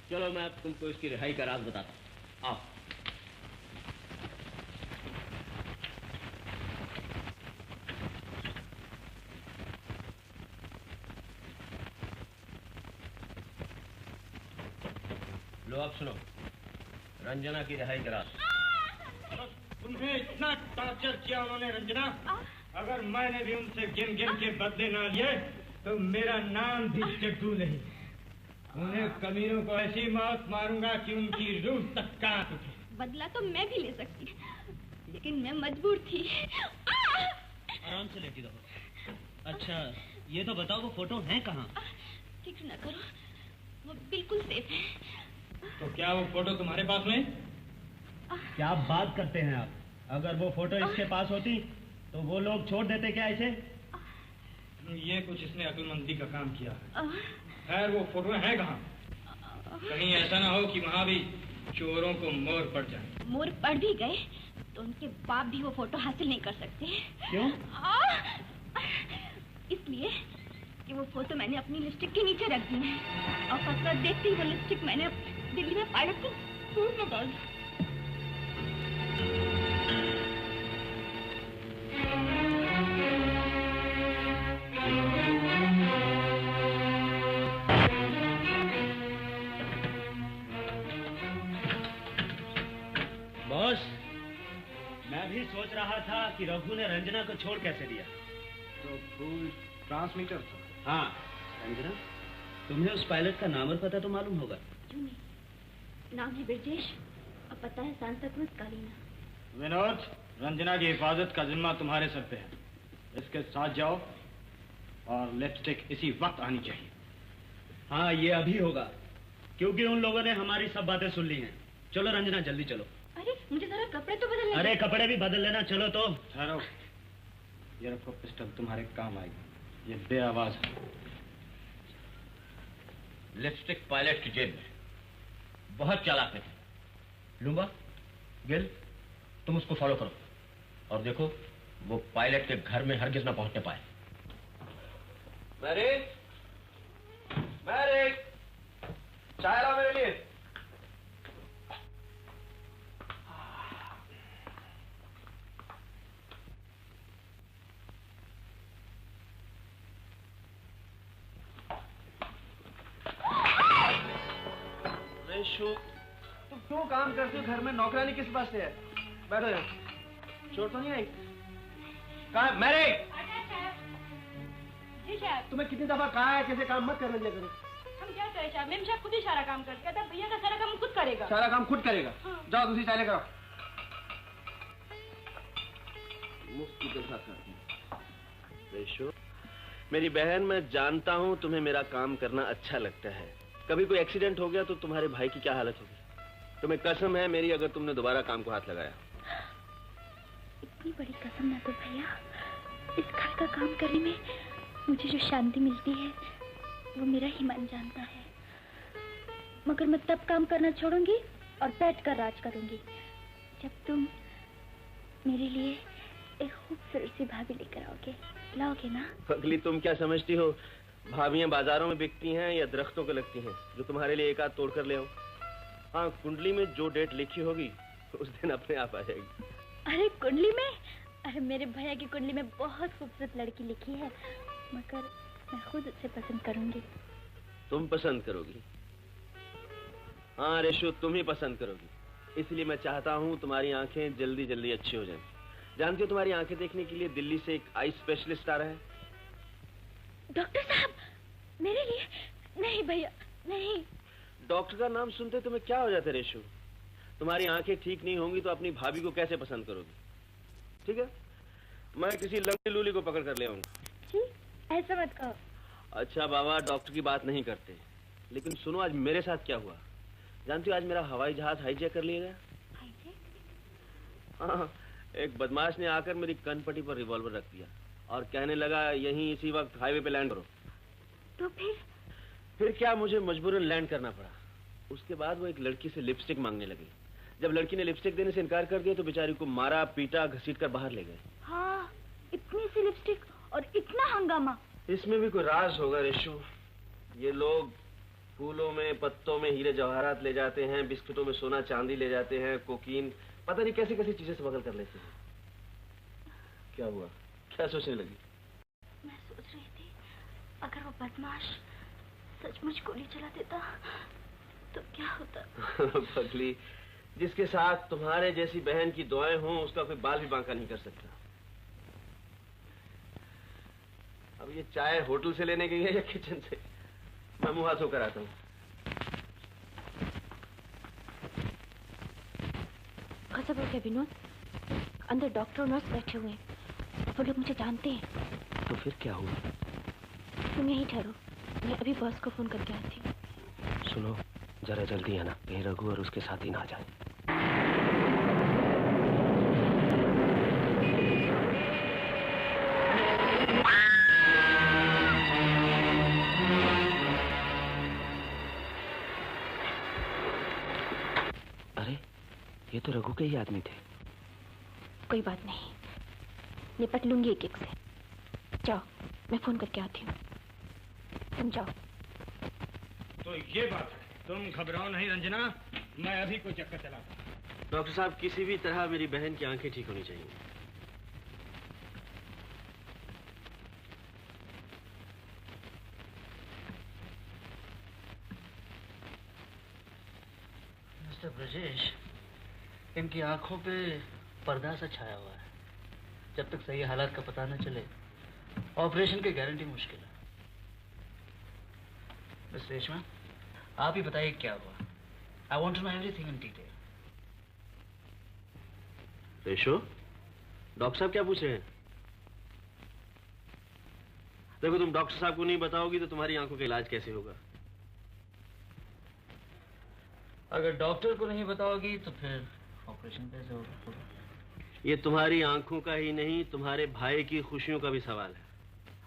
चलो, मैं अब तुमको इसकी रिहाई का राज बताता हूं। आओ। लो, अब सुनो, रंजना की रिहाई का राज। तुम्हें इतना टॉर्चर किया उन्होंने रंजना, अगर मैंने भी उनसे गिन गिन के बदले ना लिए तो मेरा नाम भी जग्गू नहीं। उन्हें कमीनों को ऐसी मौत मारूंगा कि उनकी रूह तक कांप उठे। बदला तो मैं भी ले सकती, लेकिन मैं मजबूर थी। आराम से लेटी रहो। अच्छा, ये तो बताओ वो फोटो है कहाँ? फिक्र न करो, वो बिल्कुल सेफ है। तो क्या वो फोटो तुम्हारे पास नहीं? क्या बात करते हैं आप? अगर वो फोटो इसके पास होती तो वो लोग छोड़ देते क्या इसे? ये कुछ इसने अक्लमंदी का काम किया। खैर, वो फोटो है कहाँ? कहीं ऐसा ना हो कि वहाँ भी चोरों को मोर पड़ जाए। मोर पड़ भी गए तो उनके बाप भी वो फोटो हासिल नहीं कर सकते। क्यों? इसलिए कि वो फोटो मैंने अपनी लिपस्टिक के नीचे रख दी है और फसला देखते ही वो लिपस्टिक मैंने दिल्ली में पायलट की सूट में डाल दी। बॉस, मैं भी सोच रहा था कि रघु ने रंजना को छोड़ कैसे दिया। तो फूल ट्रांसमीटर था। हाँ, रंजना, तुम्हें उस पायलट का नाम और पता तो मालूम होगा। क्यों नहीं? नाम है ब्रजेश और पता है सांता क्रूज कालीना। विनोद, रंजना की हिफाजत का जिम्मा तुम्हारे सर पे है। इसके साथ जाओ और लिपस्टिक इसी वक्त आनी चाहिए। हाँ, ये अभी होगा, क्योंकि उन लोगों ने हमारी सब बातें सुन ली हैं। चलो रंजना, जल्दी चलो। अरे मुझे जरा कपड़े तो बदलने। अरे कपड़े भी बदल लेना। चलो तो। ठहरो, ये रखो पिस्टल, तुम्हारे काम आएगी। ये बेआवाज है। लिपस्टिक पायलट की जेब में। बहुत चालाक है। लूंगा, गिल, तुम उसको फॉलो करो और देखो वो पायलट के घर में हरगिज ना पहुंचने पाए। मैरिक, मैरिक, चाय ला मेरे लिए। रेशु, तुम क्यों काम करते हो घर में? नौकरानी किस बात से है? बैठो यहाँ। चोट तो नहीं आई? कहाँ मैरिक? जी साहब। तुम्हें कितनी दफा कहा है कैसे काम मत करने दिया करो। हम क्या करें साहब? मेम साहब खुद ही सारा काम करते हैं। भैया का सारा काम खुद करेगा। सारा काम खुद करेगा? हाँ। जाओ दूसरी चाय लेकर आओ। मुफ्त की तनख्वाह खाती है। रेशो, मेरी बहन, मैं जानता हूँ तुम्हें मेरा काम करना अच्छा लगता है। कभी कोई एक्सीडेंट हो गया तो तुम्हारे भाई की क्या हालत होगी? तुम्हें कसम है मेरी, अगर तुमने दोबारा काम को हाथ लगाया। इतनी बड़ी कसम ना दो भैया। इस घर का काम करने में मुझे जो शांति मिलती है वो मेरा ही मन जानता है। मगर मैं तब काम करना छोड़ूंगी और बैठकर राज करूंगी जब तुम मेरे लिए एक खूबसूरत सी भाभी लेकर आओगे। लाओगे ना? पगली, तुम क्या समझती हो भाभियां बाजारों में बिकती हैं या दरख्तों को लगती हैं जो तुम्हारे लिए एक आध तोड़ कर ले आओ? हाँ, कुंडली में जो डेट लिखी होगी उस दिन अपने आप आ जाएगी। अरे कुंडली में? अरे मेरे भैया की कुंडली में बहुत खूबसूरत लड़की लिखी है, मगर मैं खुद उसे पसंद करूंगी। तुम पसंद करोगी? हाँ रेशु, तुम ही पसंद करोगी। इसलिए मैं चाहता हूँ तुम्हारी आंखें जल्दी जल्दी अच्छी हो जाएं। जानती हो तुम्हारी आंखें देखने के लिए दिल्ली से एक आई स्पेशलिस्ट आ रहा है। डॉक्टर साहब, मेरे लिए? नहीं भैया, नहीं। डॉक्टर का नाम सुनते तुम्हें क्या हो जाता है रेशु? तुम्हारी आंखें ठीक नहीं होंगी तो अपनी भाभी को कैसे पसंद करोगी? ठीक है, मैं किसी लंगड़ी लूली को पकड़ कर ले आऊंगा। ऐसा मत कहो। अच्छा बाबा, डॉक्टर की बात नहीं करते, लेकिन सुनो आज मेरे साथ क्या हुआ। जानती हो आज मेरा हवाई जहाज हाईजैक कर लिया गया। हाँ, एक बदमाश ने आकर मेरी कनपट्टी पर रिवॉल्वर रख दिया और कहने लगा यहीं इसी वक्त हाईवे पे लैंड करो। तो फिर क्या, मुझे मजबूरन लैंड करना पड़ा। उसके बाद वो एक लड़की से लिपस्टिक मांगने लगी। जब लड़की ने लिपस्टिक देने से इनकार कर दिया तो बेचारी को मारा, पीटा, घसीट कर बाहर ले गए। हाँ, इतनी सी लिपस्टिक और इतना हंगामा। इसमें भी कोई राज होगा रेशु। ये लोग फूलों में, पत्तों में हीरे जवाहरात ले जाते हैं, बिस्कुटों में सोना चांदी ले जाते हैं, कोकीन, पता नहीं कैसी कैसी चीजें स्मगल कर लेते हैं। क्या हुआ? क्या सोचने लगी? मैं सोच रही थी अगर वो बदमाश सचमुच गोली चला देता तो क्या होता। पगली, जिसके साथ तुम्हारे जैसी बहन की दुआएं हों उसका कोई बाल भी बांका नहीं कर सकता। अब ये चाय होटल से लेने गई है या किचन से? मैं मुंह हाथ धोकर आता हूँ। गजब हो गया विनोद, अंदर डॉक्टर और नर्स बैठे हुए हैं। वो लोग मुझे जानते हैं। तो फिर क्या हुआ? तुम यहीं ठहरो, मैं अभी बॉस को फोन करके आती हूँ। सुनो, जरा जल्दी आना, कहीं रघु और उसके साथी ना आ जाए। अरे, ये तो रघु के ही आदमी थे। कोई बात नहीं, निपट लूंगी एक एक से। जाओ, मैं फोन करके आती हूँ। तुम जाओ। तो ये बात है, तुम घबराओ नहीं रंजना, मैं अभी कोई चक्कर चलाता हूं। डॉक्टर साहब, किसी भी तरह मेरी बहन की आंखें ठीक होनी चाहिए। मिस्टर ब्रजेश, इनकी आंखों पे पर्दा सा छाया हुआ है। जब तक सही हालात का पता न चले ऑपरेशन की गारंटी मुश्किल है। मिस रेशमा, आप ही बताइए क्या हुआ। I want to know everything in detail. रेशो, डॉक्टर साहब क्या पूछ रहे हैं? देखो, तुम डॉक्टर साहब को नहीं बताओगी तो तुम्हारी आंखों का इलाज कैसे होगा? अगर डॉक्टर को नहीं बताओगी तो फिर ऑपरेशन कैसे होगा? ये तुम्हारी आंखों का ही नहीं, तुम्हारे भाई की खुशियों का भी सवाल है।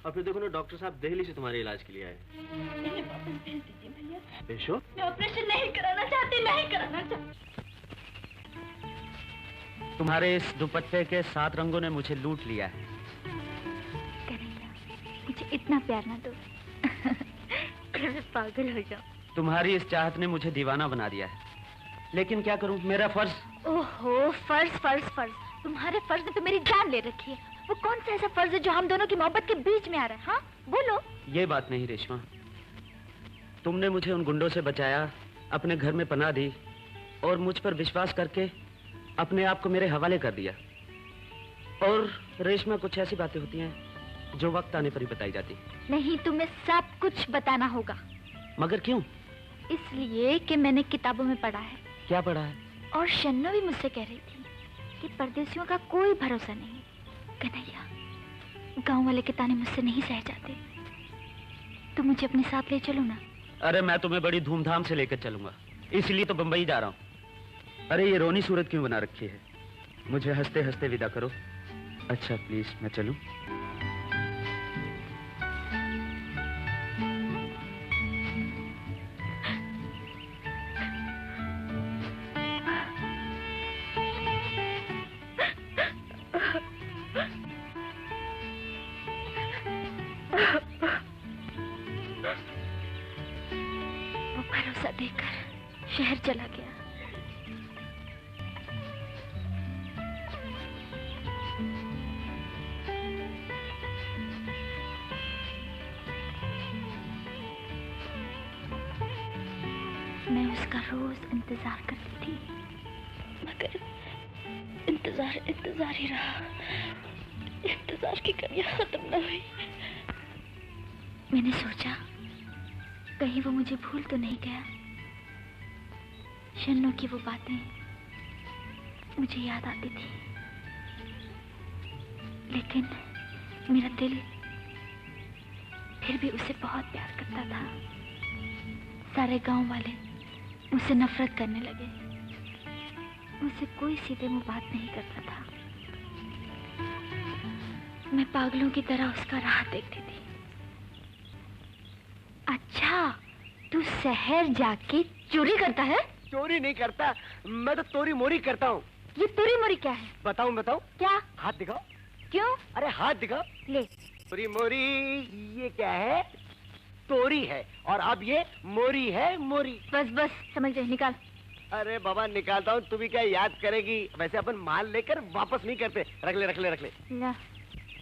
और फिर देखो ना, डॉक्टर साहब दिल्ली से तुम्हारे इलाज के लिए आए। इन्हें वापस भेज दीजिए भैया। रेशो, मैं ऑपरेशन नहीं कराना चाहती, नहीं कराना चाहती। तुम्हारे इस दुपट्टे के 7 रंगों ने मुझे लूट लिया है। कन्हैया, मुझे इतना प्यार ना दो कि मैं पागल हो जाऊं। तुम्हारी इस चाहत ने मुझे दीवाना बना दिया है, लेकिन क्या करूं, मेरा फर्ज। ओहो, फर्ज फर्ज फर्ज। तुम्हारे फर्ज ने तो मेरी जान ले रखी है। वो कौन सा ऐसा फर्ज है जो हम दोनों की मोहब्बत के बीच में आ रहा है? हाँ, बोलो। ये बात नहीं रेशमा, तुमने मुझे उन गुंडों से बचाया, अपने घर में पनाह दी और मुझ पर विश्वास करके अपने आप को मेरे हवाले कर दिया। और रेशमा, कुछ ऐसी बातें होती हैं जो वक्त आने पर ही बताई जाती। नहीं, तुम्हें सब कुछ बताना होगा। मगर क्यों? इसलिए कि मैंने किताबों में पढ़ा है। क्या पढ़ा है? और शन्नो भी मुझसे कह रही थी कि परदेसियों का कोई भरोसा नहीं। कन्हैया, गांव वाले के ताने मुझसे नहीं सह जाते। तुम मुझे अपने साथ ले चलो ना। अरे मैं तुम्हें बड़ी धूमधाम से लेकर चलूंगा, इसलिए तो बंबई जा रहा हूँ। अरे ये रोनी सूरत क्यों बना रखी है? मुझे हंसते हंसते विदा करो। अच्छा प्लीज, मैं चलूं? वो भरोसा देकर शहर चला गया। मैं उसका रोज इंतजार करती थी, मगर इंतजार ही रहा। इंतजार की कमियां खत्म न हुई। मैंने सोचा कहीं वो मुझे भूल तो नहीं गया। शन्नो की वो बातें मुझे याद आती थी, लेकिन मेरा दिल फिर भी उसे बहुत प्यार करता था। सारे गांव वाले मुझसे नफरत करने लगे। मुझसे कोई सीधे मुंह बात नहीं करता था। मैं पागलों की तरह उसका राह देखती थी। अच्छा, तू शहर जाके चोरी करता है? चोरी नहीं करता, मैं तो तोरी मोरी करता हूँ। ये तोरी मोरी क्या है? बताऊं? क्या? हाथ दिखाओ। क्यों? अरे हाथ दिखाओ। ले। तोरी मोरी ये क्या है? तोरी है, और अब ये मोरी है। मोरी बस समझ गए, निकाल। अरे बाबा निकालता हूँ, तू भी क्या याद करेगी? वैसे अपन माल लेकर वापस नहीं करते। रख ले। ना।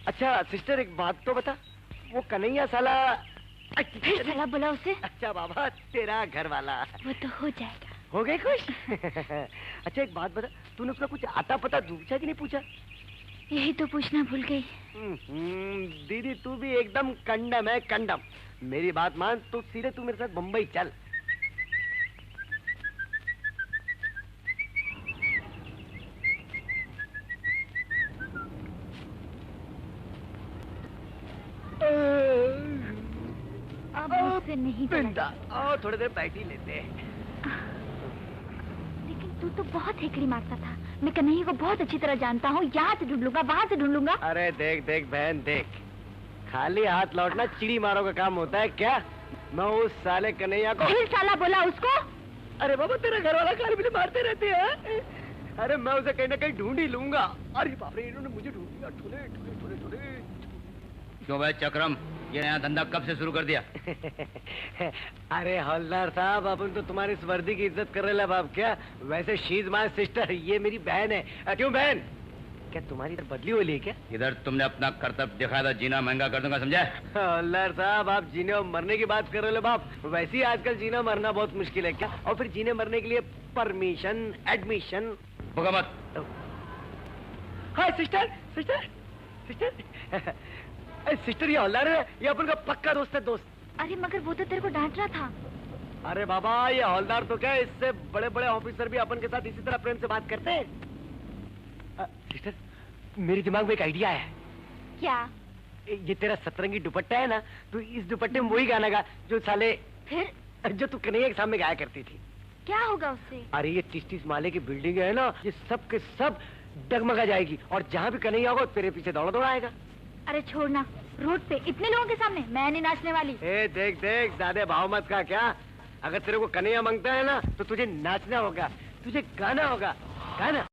अच्छा सिस्टर, एक बात तो बता, वो कन्हैया साला साला बोला उसे? अच्छा बाबा, तेरा घर वाला वो तो हो जाएगा। हो गए खुश? अच्छा एक बात बता, तूने उसका कुछ आता पता पूछा कि नहीं पूछा? यही तो पूछना भूल गई। दीदी तू भी एकदम कंडम है, कंडम। मेरी बात मान, तू सीधे तू मेरे साथ बम्बई चल। अब मुझसे नहीं बिंदा, और थोड़ी देर बैठ ही लेते हैं। लेकिन तू तो बहुत हेकड़ी मारता था। मैं कन्हैया को बहुत अच्छी तरह जानता हूँ। यहाँ से ढूंढ लूंगा, वहाँ से ढूंढ लूंगा। अरे देख बहन देख, खाली हाथ लौटना चिड़ी मारो का काम होता है क्या? मैं उस साले कन्हैया को फिर साला बोला उसको? अरे बाबा, तेरा घर वाला खाली मुझे मारते रहते हैं। अरे मैं उसे कहीं ना कहीं ढूंढ ही लूंगा। अरे बाप रे, इन्होंने मुझे ढूंढ लिया। ठुले। क्यों भाई चक्रम, ये नया धंधा कब से शुरू कर दिया? अरे हवलदार साहब, अपन तो तुम्हारी इस वर्दी की इज्जत कर रहे हैं बाप। क्या वैसे शी इज माय सिस्टर, ये मेरी बहन है। क्यों बहन, क्या तुम्हारी इधर बदली हो ली क्या? इधर तुमने अपना कर्तव्य दिखाया था, जीना महंगा कर दूंगा, समझा? हवलदार साहब, आप जीने और मरने की बात कर रहे हो बाप। वैसे ही आजकल जीना मरना बहुत मुश्किल है क्या? और फिर जीने मरने के लिए परमिशन, एडमिशन, भगा मत। हाय सिस्टर, सिस्टर, सिस्टर, सिस्टर ये हवलदार है, ये अपन का पक्का दोस्त है, दोस्त। अरे मगर वो तो तेरे को डांट रहा था। अरे बाबा ये हवलदार तो क्या, इससे बड़े बड़े ऑफिसर भी अपन के साथ इसी तरह प्रेम से बात करते हैं। सिस्टर मेरे दिमाग में एक आइडिया है। क्या? ये तेरा सतरंगी दुपट्टा है ना, तो इस दुपट्टे में वही गाना गा जो साले फिर जो तू कन्हैया के सामने गाया करती थी। क्या होगा उससे? अरे ये 30-30 माले की बिल्डिंग है ना, ये सब के सब डगमगा जाएगी और जहाँ भी कन्हैया होगा तेरे पीछे दौड़ा दौड़ा आएगा। अरे छोड़ना, रोड पे इतने लोगों के सामने मैं नहीं नाचने वाली। ए देख देख, ज्यादा भाव मत का क्या। अगर तेरे को कन्हैया मांगता है ना तो तुझे नाचना होगा, तुझे गाना होगा, गाना।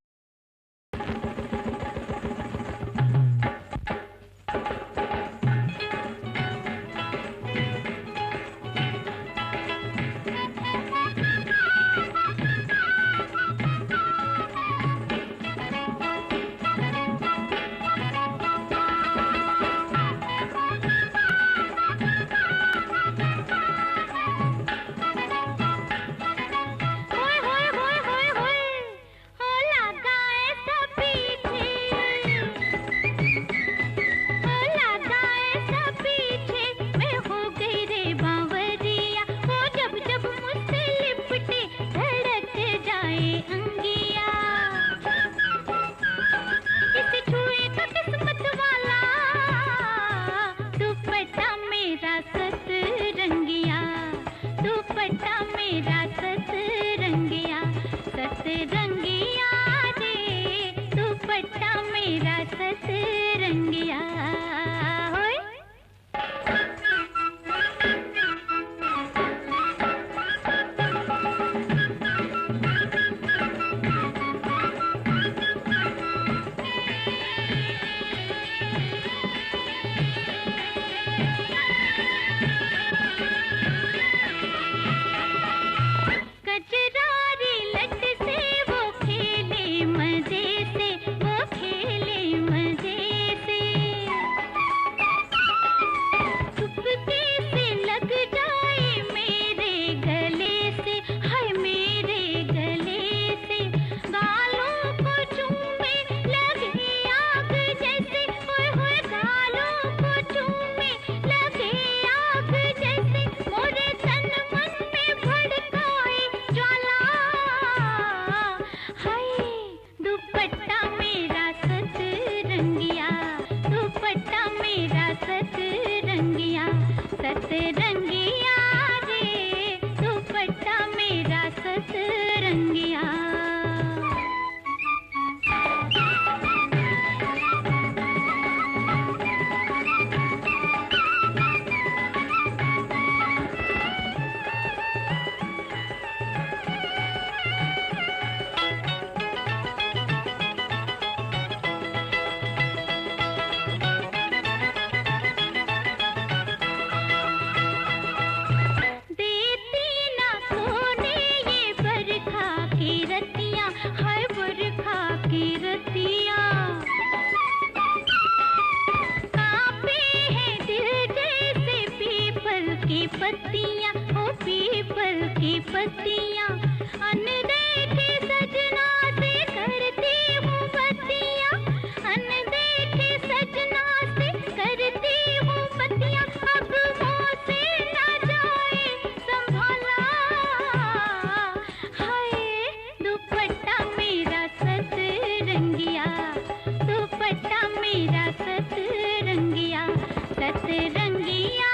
सतरंगिया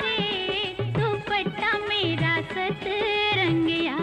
रे दुपट्टा मेरा सतरंगिया।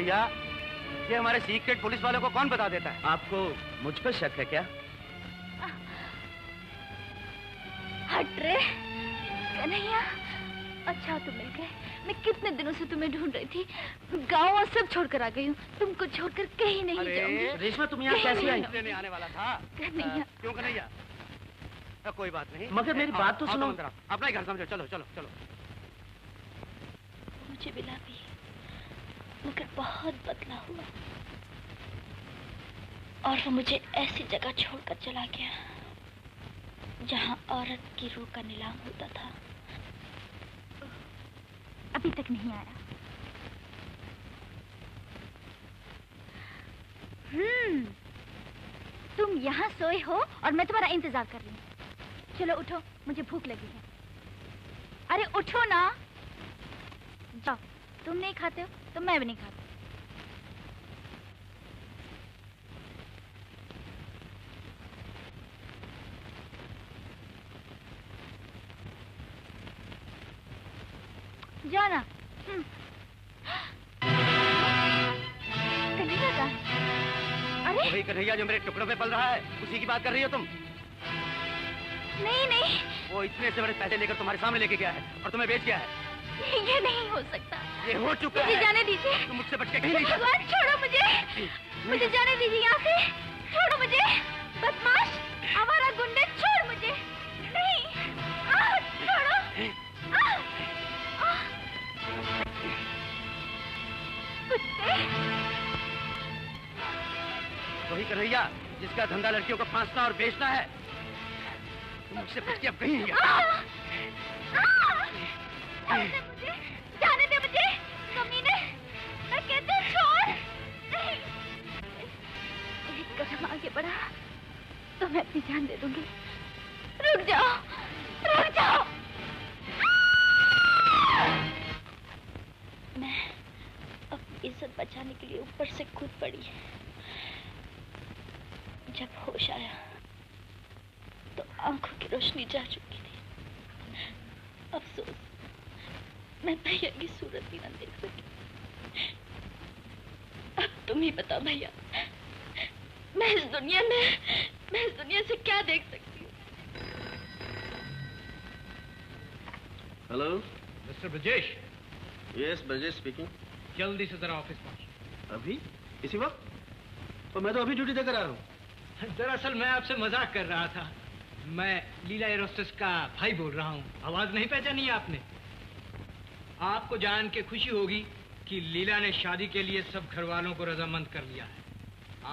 कन्हैया, ये हमारे सीक्रेट पुलिस वालों को कौन बता देता है? आपको मुझ पर शक है क्या? हट रे कन्हैया, अच्छा तुम मिल गए। मैं कितने दिनों से तुम्हें ढूंढ रही थी। गाँव और सब छोड़कर आ गई हूँ, तुमको छोड़कर कहीं नहीं जाऊंगी। रेशमा, तुम यहाँ कैसे आई? लेने आने वाला था। कन्हैया। क्यों कन्हैया? कोई बात नहीं, मगर मेरी बात तो सुनो। अपना ही घर समझो। चलो चलो चलो। मुझे मिला भी, मगर बहुत बदला हुआ, और वो मुझे ऐसी जगह छोड़कर चला गया जहाँ औरत की रूह का नीलाम होता था। अभी तक नहीं आया। तुम यहाँ सोए हो और मैं तुम्हारा इंतजार कर रही हूँ। चलो उठो, मुझे भूख लगी है। अरे उठो ना। जाओ, तुम नहीं खाते हो तो मैं भी नहीं खाती। जाओ ना। कन्हैया का? अरे वही कन्हैया जो मेरे टुकड़ों पे पल रहा है, उसी की बात कर रही हो तुम? नहीं नहीं, वो इतने से बड़े पैसे लेकर तुम्हारे सामने लेके गया है और तुम्हें बेच गया है। ये नहीं हो सकता। ये हो चुका है। मुझे जाने दीजिए। तुम मुझसे बच के कहीं नहीं भगवान, छोड़ो मुझे। मुझे जाने दीजिए यहाँ से। छोड़ो मुझे, बदमाश, आवारा गुंडे, छोड़ मुझे। नहीं, छोड़ो। कुत्ते। वही कन्हैया जिसका धंधा लड़कियों को फांसना और बेचना है। तुम मुझसे बच के अब कहीं नहीं जाने दे मुझे, कमीने। मैं कहती हूँ छोड़। नहीं, एक कदम आगे बढ़ा तो मैं अपनी जान दे दूंगी। रुक जाओ, रुक जाओ। मैं अपनी इज्जत बचाने के लिए ऊपर से कूद पड़ी। जब होश आया तो आंखों की रोशनी जा चुकी थी। अफसोस, मैं भैया की सूरत भी न देख सकी। अब तुम ही बताओ भैया, मैं इस दुनिया से क्या देख सकती हूँ? Hello mister Brajesh. Yes, Brajesh speaking. जल्दी से जरा ऑफिस पहुंच। अभी? इसी वक्त? तो मैं तो अभी ड्यूटी देकर आ रहा हूँ। दरअसल मैं आपसे मजाक कर रहा था। मैं लीला एरोस्टेस का भाई बोल रहा हूँ। आवाज नहीं पहचानी आपने? आपको जान के खुशी होगी कि लीला ने शादी के लिए सब घर वालों को रजामंद कर लिया है।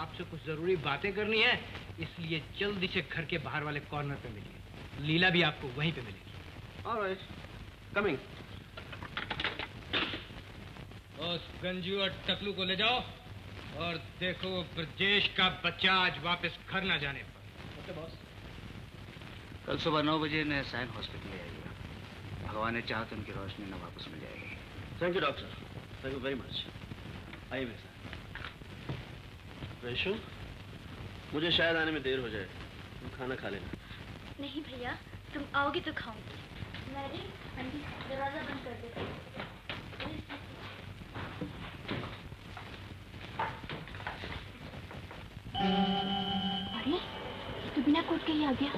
आपसे कुछ जरूरी बातें करनी है, इसलिए जल्दी से घर के बाहर वाले कॉर्नर पे मिलिए। लीला भी आपको वहीं पे मिलेगी। Alright, coming. उस गंजू और टकलू को ले जाओ और देखो ब्रजेश का बच्चा आज वापस घर ना जाने पर। Okay boss. कल सुबह 9 बजे इन्हें साइन हॉस्पिटल ले आइएगा। भगवान ने चाहा तो उनकी रोशनी न वापस मिल जाएगी। Thank you doctor, thank you very much. आइए मेरे साथ। वैशु, मुझे शायद आने में देर हो जाए, तुम खाना खा लेना। नहीं भैया, तुम आओगे तो खाऊंगी। मैरी, आंटी, दरवाजा बंद कर दे। अरे, तो बिना कोट के ही आ गया।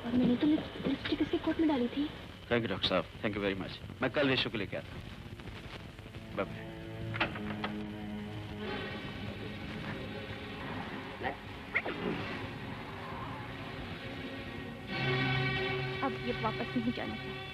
और मैंने तो लिपस्टिक इसके कोट में डाली थी। थैंक यू डॉक्टर साहब, थैंक यू वेरी मच। मैं कल वैशु को लेके आता हूँ। Bye bye. अब ये वापस नहीं जाना चाहिए।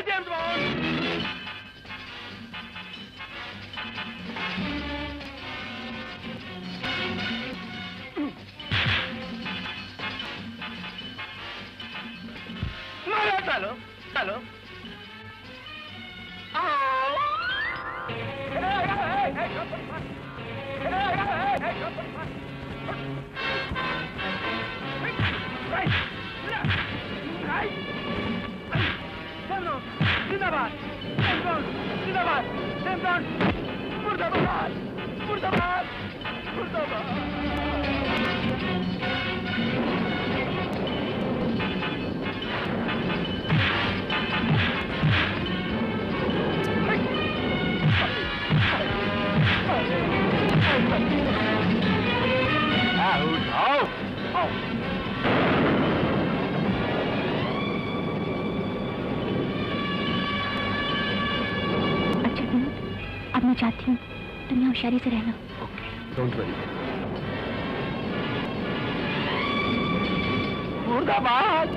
James Bond. मारो चलो चलो। जिंदाबाद जिंदाबाद मुर्दाबाद मुर्दाबाद अब मैं चाहती हूँ तुम यहाँ होशियारी से रहना। Don't worry. मुर्दाबाद।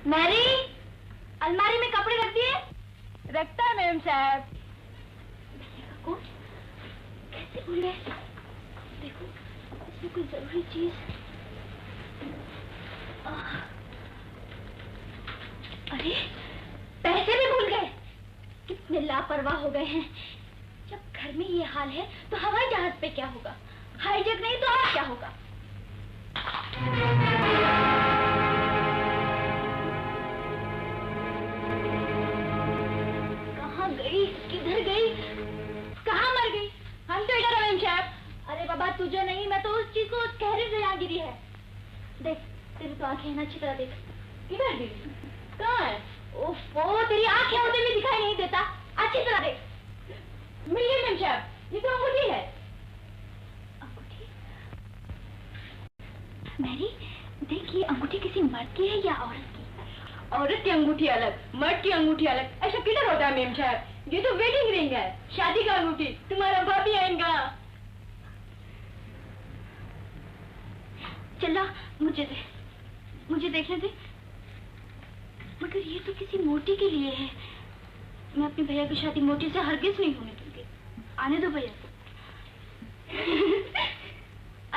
मैरी, अलमारी में कपड़े रख दिए? रखता है मैम साहब। कैसे भूल गए? देखो इसमें कोई जरूरी चीज। अरे पैसे भी भूल गए। कितने लापरवाह हो गए हैं। जब घर में ये हाल है तो हवाई जहाज पे क्या होगा? हाईजैक नहीं तो और क्या होगा? कहाँ गई? किधर गई? कहाँ मर गई? हम तो इधर हैं साहब। अरे बाबा तुझे नहीं, मैं तो उस चीज को कहरे से यहाँ गिरी है। देख तेरी तो आंखें अच्छी तरह देख। किधर गिरी? कहाँ है? ओफो तेरी आंखें होते भी दिखाई नहीं देता। अच्छी तरह देख। मिल गई मैम साहब, ये तो अंगूठी है। अंगूठी? मैरी देख ये अंगूठी किसी मर्द की है या औरत की? औरत की अंगूठी अलग, मर्द की अंगूठी अलग। ऐसा किधर होता है मैम साहब? ये तो वेडिंग रिंग है, शादी का अंगूठी। तुम्हारा भाभी आएगा। चला मुझे दे, मुझे देखने दे। मगर ये तो किसी मोटी के लिए है। मैं अपने भैया की शादी मोटी से हरगिज नहीं होने दूंगी। आने दो भैया को।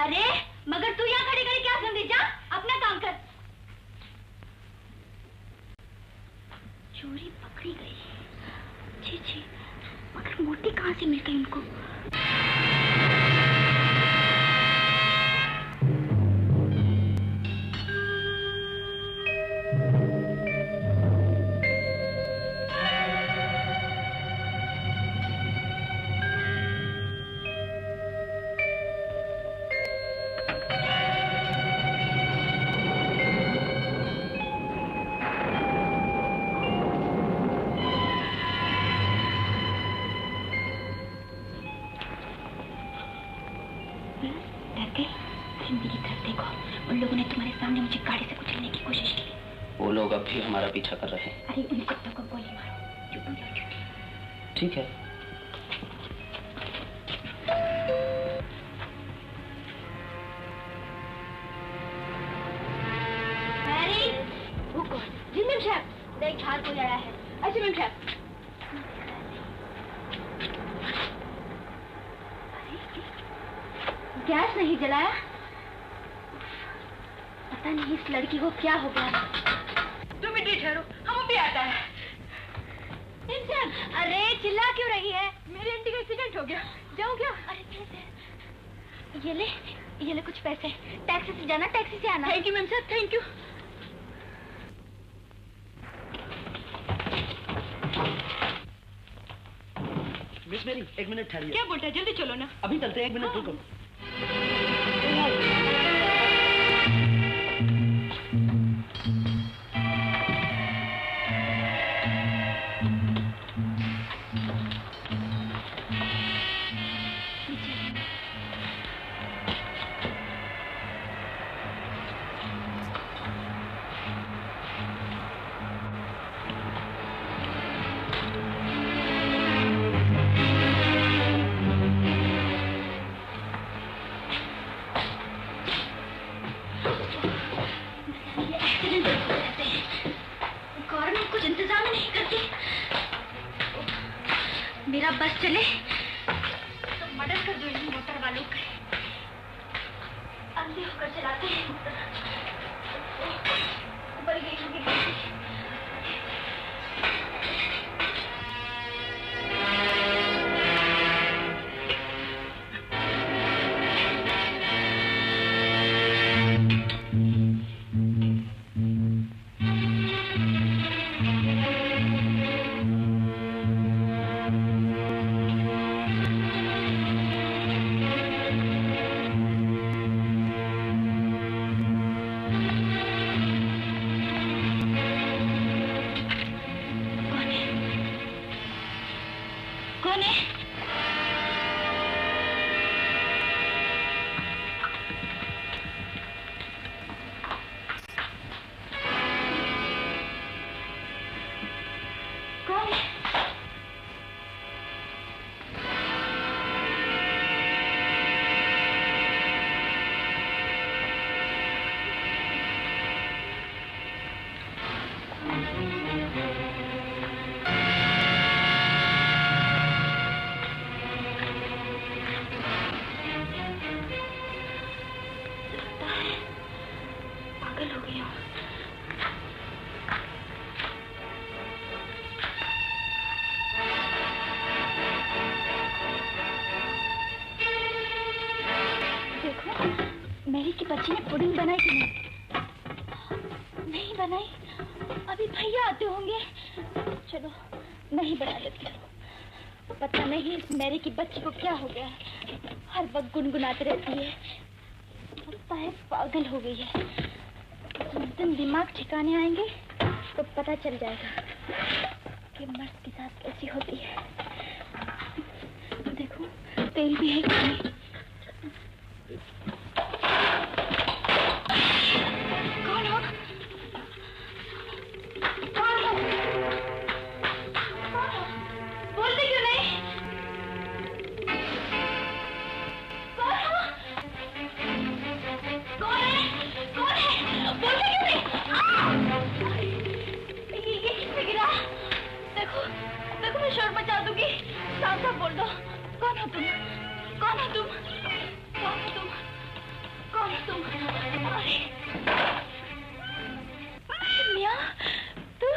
अरे मगर तू यहाँ खड़ी खड़ी क्या सुन रही? जा अपना काम कर। चोरी पकड़ी गई। छी छी, मगर मोटी कहाँ से मिल गई उनको? भी हमारा पीछा कर रहे हैं। अरे उन कुत्तों को गोली मारो। चुप हो जाओ। ठीक है। मैरी, वो कौन? जी मैम साहब, देख झाड़ कोई आया है। अच्छा मैम साहब। गैस नहीं जलाया? पता नहीं इस लड़की को क्या हो गया। तुम इतनी ठहरो, हम भी आता है। इंसान, अरे चिल्ला क्यों रही है? मेरे आंटी का एक्सीडेंट हो गया। जाऊँ क्या? अरे पैसे। ये ले कुछ पैसे। टैक्सी से जाना, टैक्सी से आना। थैंक यू मैम साहब, थैंक यू। मिस मेरी, एक मिनट ठहरिए। क्या बोलता है? जल्दी चलो ना। अभी चलते हैं, एक मिनट रुको। चले तो मदद कर दो इन मोटर वालों की। अंधे होकर चलाते हैं मोटर। ऊपर गई होगी बैटरी। मेरी की बच्ची ने पुडिंग बनाई कि नहीं बनाई? अभी भैया आते होंगे। चलो नहीं बना लेती हूँ। पता नहीं इस मेरी की बच्ची को क्या हो गया, हर वक्त गुनगुनाती रहती है। लगता है पागल हो गई है। जिस दिन दिमाग ठिकाने आएंगे तो पता चल जाएगा कि मर्द के साथ कैसी होती है। देखो तेल भी है कि नहीं। कौन हो? कौन हो? कौन हो? बोलते क्यों नहीं? कौन हो? कौन है? कौन है? बोलते क्यों नहीं? ये किसने गिरा? देखो देखो मैं शोर मचा दूंगी। साफ साफ बोल दो। कौन हो तुम? कौन हो तुम? कौन हो तुम? कौन हो तुम? अरे मियाँ तू,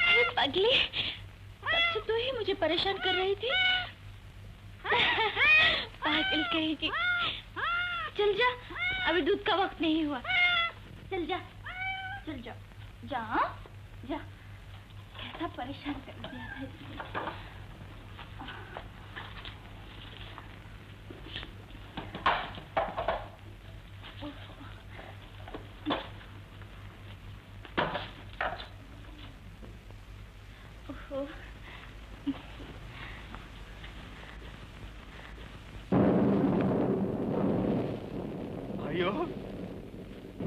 अरे पगली, तब से तू ही मुझे परेशान कर रही थी। पागल कहेगी। चल जा, अभी दूध का वक्त नहीं हुआ। चल जा, चल जा, जा जा। कैसा परेशान कर दिया था इसने। भाइयों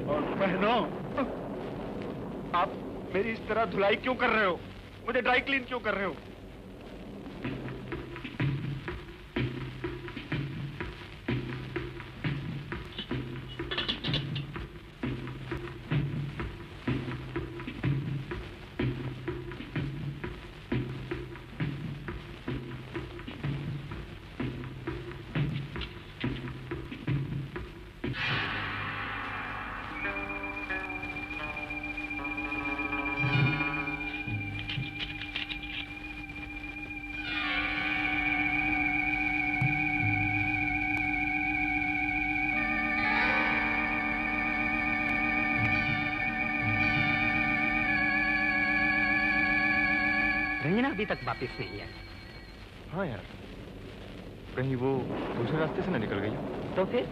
और बहनों, आप मेरी इस तरह धुलाई क्यों कर रहे हो? मुझे ड्राई क्लीन क्यों कर रहे हो? रंजना अभी तक वापस नहीं आई। हाँ यार, कहीं वो दूसरे रास्ते से ना निकल गई? तो फिर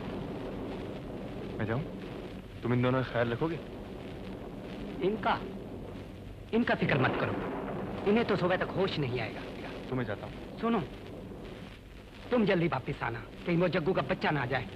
मैं जाऊं? तुम इन दोनों का ख्याल रखोगे? इनका फिक्र मत करो। इन्हें तो सुबह तक होश नहीं आएगा। तो मैं जाता हूँ। सुनो, तुम जल्दी वापस आना, कहीं वो जग्गू का बच्चा ना आ जाए।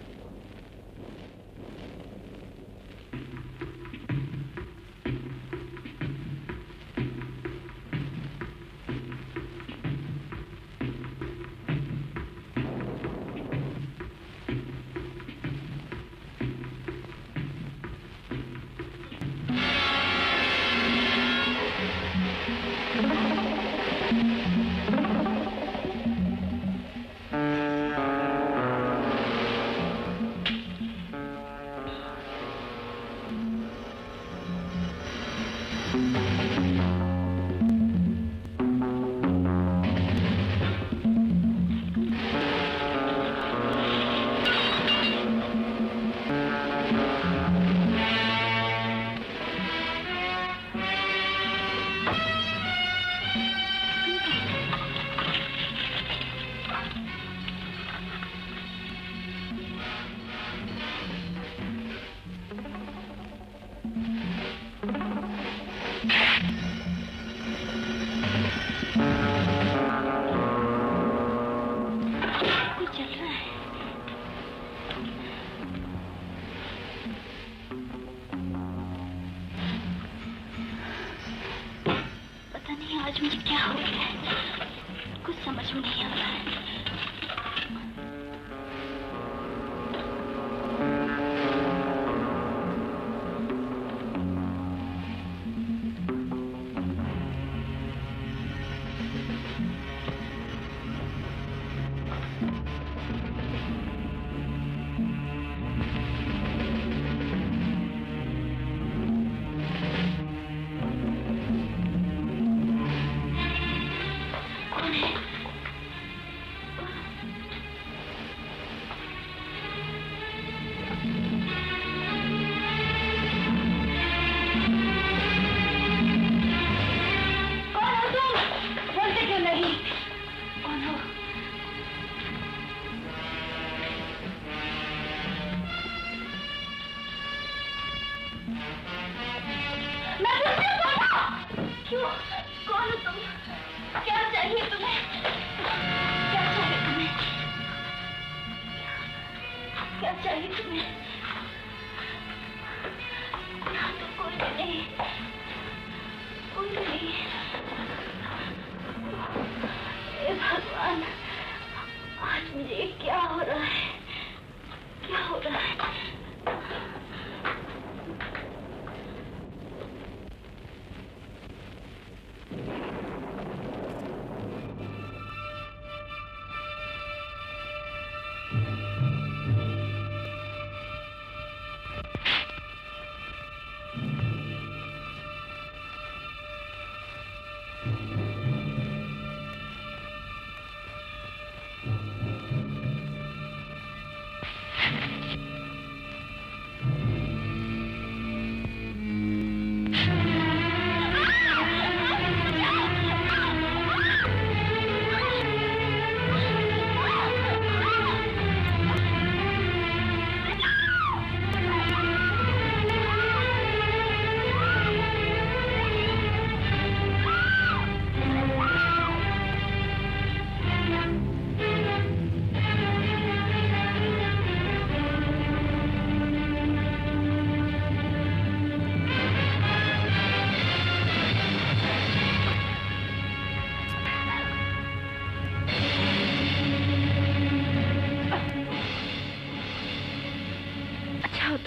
समझ में नहीं आता है।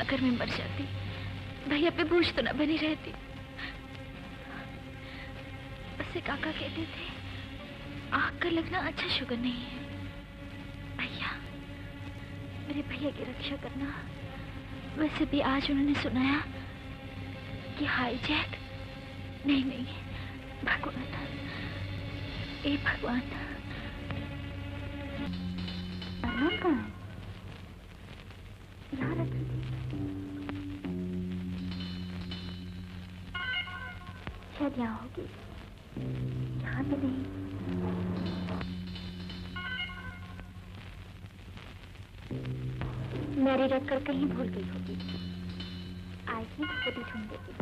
अगर मैं मर जाती भैया पे बोझ तो न बनी रहती। वैसे काका कहते थे आग का लगना अच्छा शुगर नहीं है। भैया, मेरे भैया की रक्षा करना। वैसे भी आज उन्होंने सुनाया कि हाईजैक नहीं भगवान, ए भगवान, अरमान कहाँ है? यहाँ रखी थी। शायद यहाँ होगी, यहाँ तो नहीं। मैरी रखकर कहीं भूल गई होगी। आएगी तो खुद ही ढूंढ देगी।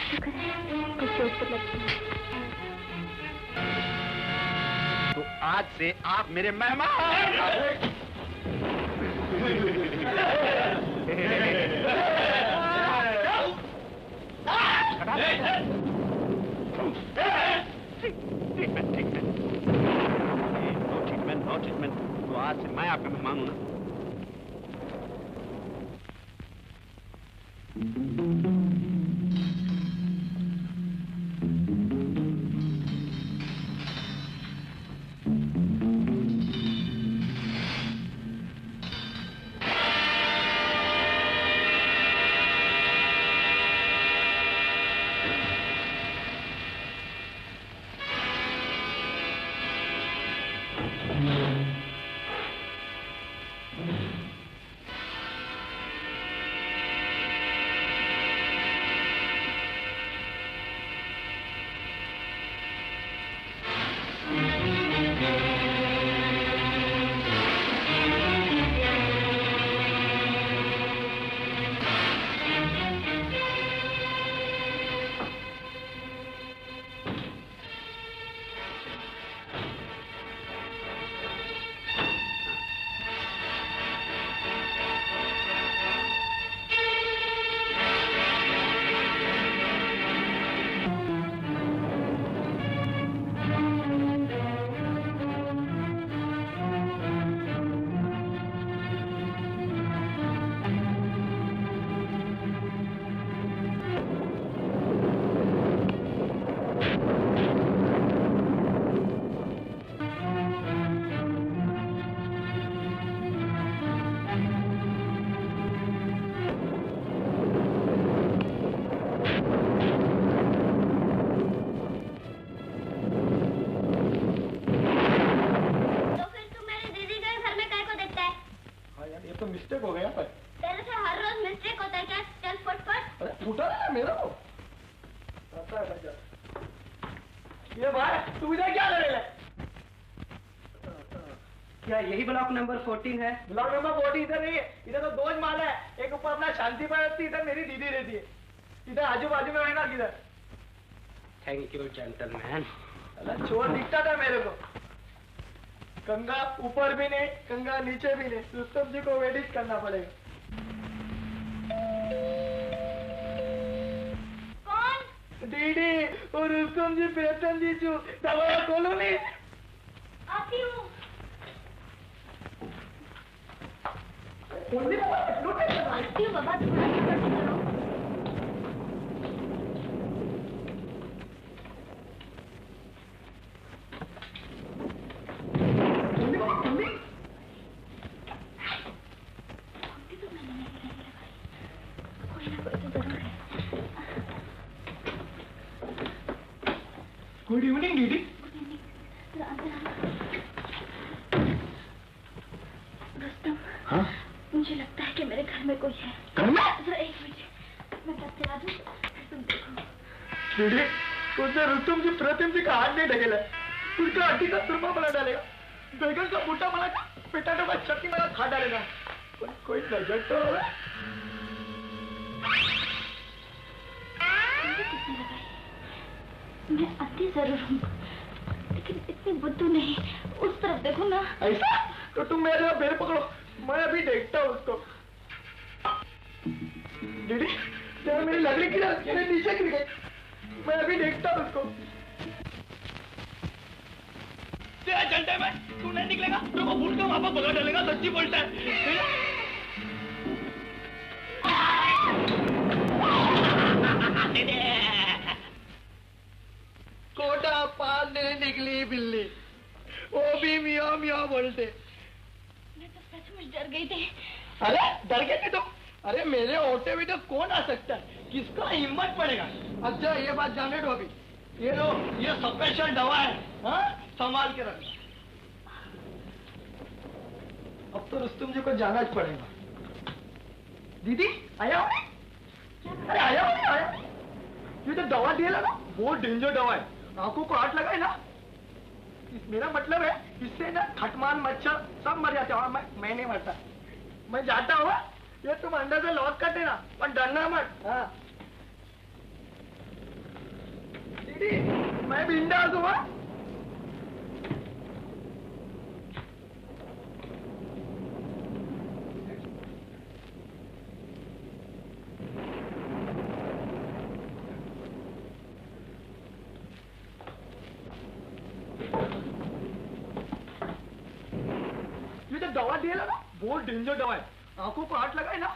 शुक्र है कुछ चोट तो लगती है। तो आज से आप मेरे मेहमान। No treatment. तो आज से मैं आपका मेहमान हूं ना। है मेरा को। ये भाई तू इधर क्या कर रहा है? क्या यही ब्लॉक नंबर 14 है? ब्लॉक नंबर 14 इधर नहीं है, इधर तो 2 माला है। एक ऊपर अपना शांति पर रहती है, इधर मेरी दीदी रहती है। इधर आजू बाजू में रहना किधर? Thank you gentleman. अरे चोर दिखता था मेरे को। गंगा ऊपर भी नहीं, गंगा नीचे भी नहीं। रुस्तम जी को वेडिंग करना पड़ेगा। कौन? दीदी और रुस्तम जी, प्रीतम जी जो दरवाजा खोलो नहीं। आती हूँ। आती हूँ बाबा, थोड़ा सा करो। गुड इवनिंग दीदी। रुस्तम, हाँ? मुझे लगता है कि मेरे घर में कोई है। घर में? जरा एक मिनट, मैं तब चला दूँ, तुम देखो। दीदी, उसने रुस्तम जी प्रीतम जी का हाथ नहीं ढकेला, उसका हड्डी का सुरमा बना डालेगा, बैगन का बूटा बना पिटाटो का चटनी बना खा डालेगा। कोई नजर तो है? किसने लगाई? मैं आती जरूर हूँ, लेकिन इतनी बुद्धू नहीं। उस तरफ देखो ना। ऐसा? तो तुम मेरे पैर पकड़ो, मैं अभी देखता हूँ उसको। दीदी, जरा मेरी लकड़ी की नीचे गिर गई, मैं अभी देखता हूँ उसको। तेरा घंटे में तू नहीं निकलेगा, तो वो भूल के वहां पर भगा डालेगा। सच्ची बोलता है। कोटा पालने निकली बिल्ली, वो भी मियाँ मियाँ बोलते। मैं तो सचमुच डर गई थी। अरे डर गए थे तुम? अरे मेरे होते हुए तो कौन आ सकता है? किसका हिम्मत पड़ेगा? अच्छा ये बात जाने दो अभी। ये लो, ये स्पेशल दवा है, हाँ? संभाल के रखना। अब तो रुस्तम जी को जाना ही पड़ेगा। दीदी आया हो? अरे आया हो नहीं आया? ये तो दवा दिया लगा, बहुत डेंजर दवा है। आंखों को हाथ लगाए ना, मेरा मतलब है इससे ना खटमान मच्छर सब मर जाते हैं। मैं नहीं मरता। मैं जाता हूँ, ये तुम अंदर से लॉक कर देना, पर डरना मत। हाँ दीदी, मैं बिंदास हूँ। ये तो दवा दिया लगा, बहुत डेंजर दवा है। आंखों को हाथ लगाए ना,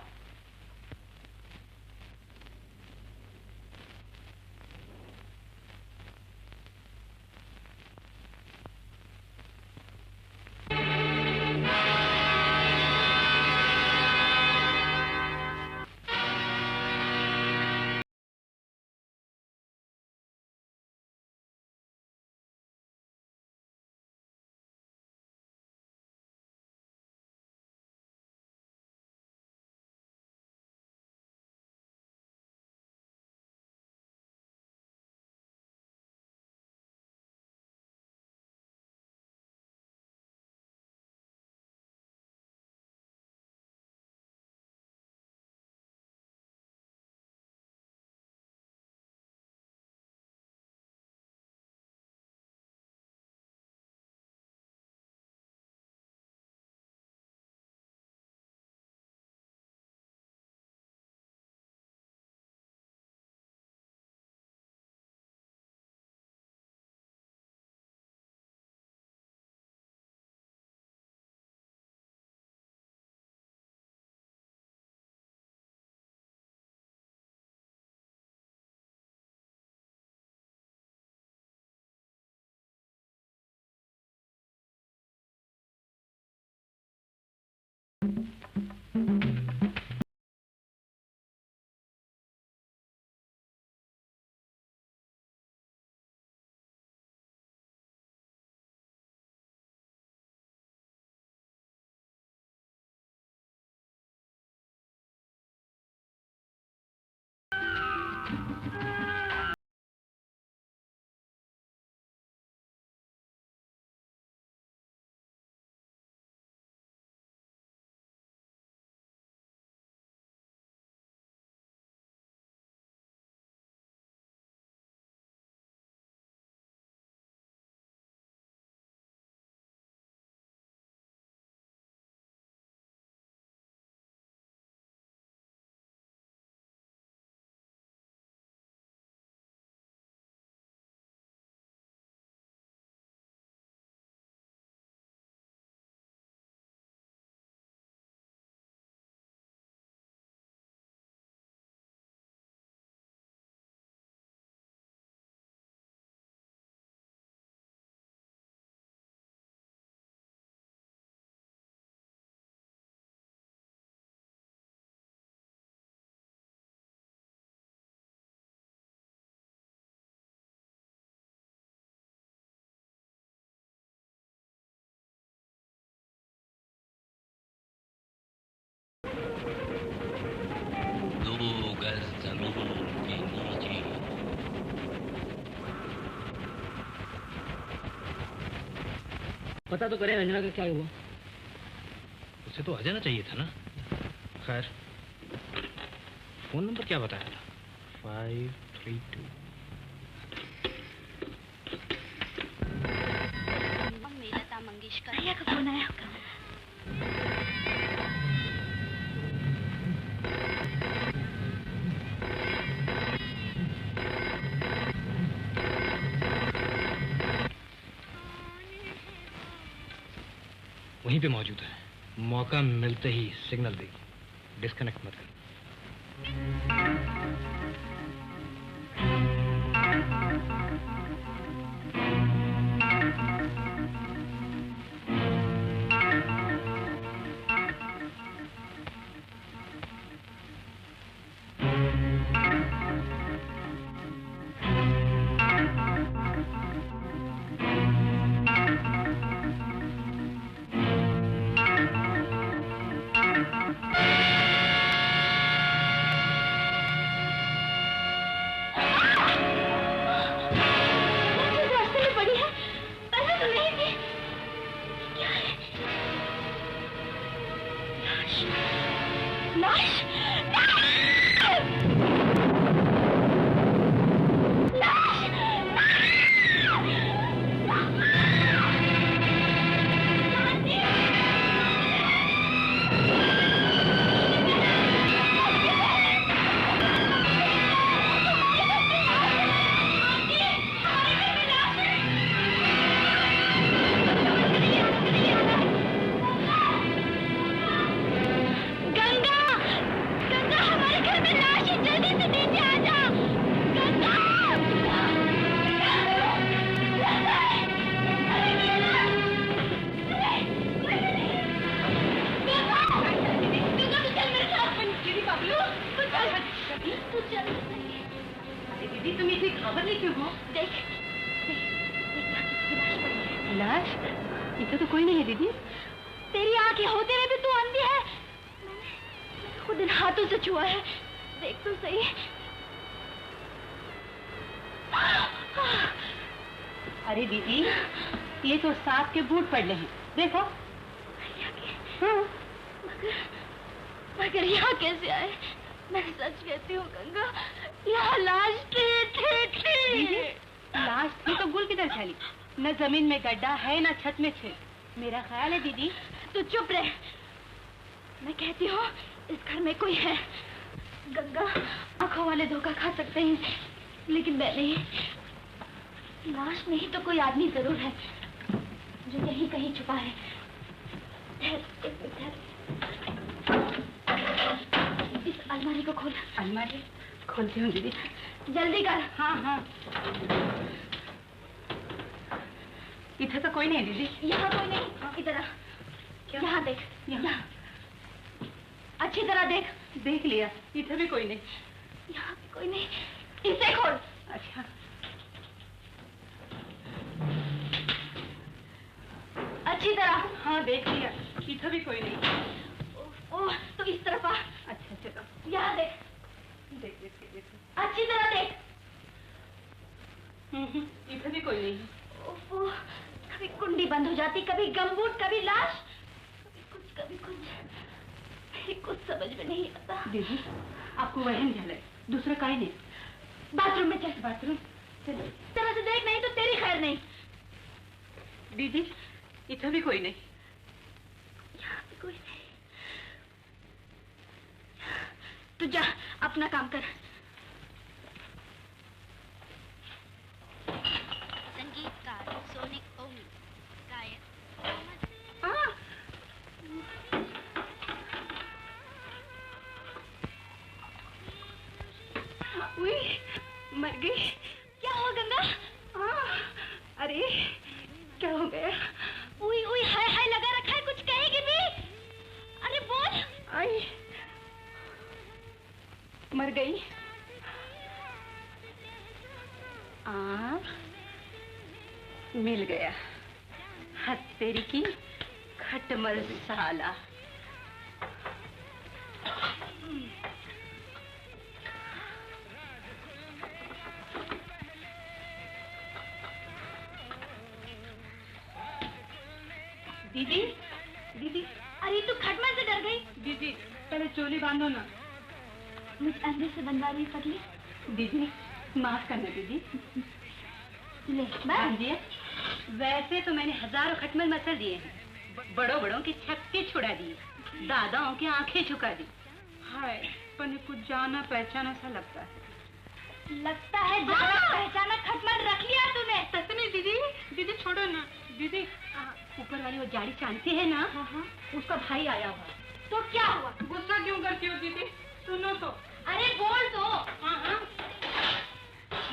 पता तो करें रंजना का क्या हुआ। उसे तो आ जाना चाहिए था ना। खैर, फोन नंबर क्या बताया था? 532। लता मंगेशकर भैया का फोन आया होगा। वहीं पे मौजूद है। मौका मिलते ही सिग्नल देगी। डिस्कनेक्ट मत कर। अरे दीदी, ये तो सांप के बूट पड़े हैं, देखो। हाँ। मगर यहाँ कैसे आए? मैं सच कहती हूँ गंगा, यहाँ लाश थी। लाश थी तो गुल किधर चली? न जमीन में गड्ढा है न छत में छेद। मेरा ख्याल है दीदी। तू चुप रहे। मैं कहती हूँ इस घर में कोई है। गंगा, आंखों वाले धोखा खा सकते हैं, लेकिन मैं नहीं। लाश नहीं तो कोई आदमी जरूर है जो यहीं कहीं छुपा है। इस अलमारी को खोल। अलमारी खोलती हूँ दीदी। जल्दी कर। हाँ हाँ। इधर तो कोई नहीं दीदी। यहाँ कोई नहीं। इधर आ। यहाँ देख। यहाँ अच्छी तरह देख। देख लिया। इधर भी कोई नहीं। यहाँ भी कोई नहीं। इसे खोल। अच्छा। अच्छी तरह। हाँ देख लिया। इधर भी कोई नहीं। ओह, तो इस तरफ आ। अच्छा चलो। यहाँ देख। देख। अच्छी तरह इधर भी कोई नहीं है। ओफो, कभी कुंडी बंद हो जाती, कभी गमबूट, कभी लाश, कभी कुछ कुछ समझ में नहीं आता। दीदी, आपको वहम झाला है, दूसरा काहे नहीं। बाथरूम में चल। बाथरूम चलो, तरह से देख, नहीं तो तेरी खैर नहीं। दीदी, इधर भी कोई नहीं। यहाँ भी कोई नहीं। तू जा, अपना काम कर। संगीतकार सोनिक ओमी, गायक उई, मर गई। क्या हुआ गंगा? अरे क्या हो गया? उई उई, हाय हाय लगा रखा है, कुछ कहेगी भी? अरे बोल। आई मर गई। मिल गया। हद तेरी की खटमल साला। दीदी, दीदी, अरे तू खटमल से डर गई? दीदी, पहले चोली बांधो ना। मुझ अंदर से बनवा रही पगली। दीदी, माफ करना दीदी। ले, बांध दिए। वैसे तो मैंने हजारों खटमल मसल दिए हैं, बड़ों बड़ों की छक्के छुड़ा दिए, दादाओं की आंखें झुका दी। हाय, पर कुछ जाना पहचाना सा लगता है। लगता है जाना पहचाना खटमल रख लिया तूने। सच में दीदी, दीदी छोड़ो ना। दीदी, ऊपर वाली वो जाड़ी चांदती है ना, उसका भाई आया हुआ। तो क्या हुआ? गुस्सा क्यों करती हो दीदी? सुनो तो। अरे बोल तो। हाँ,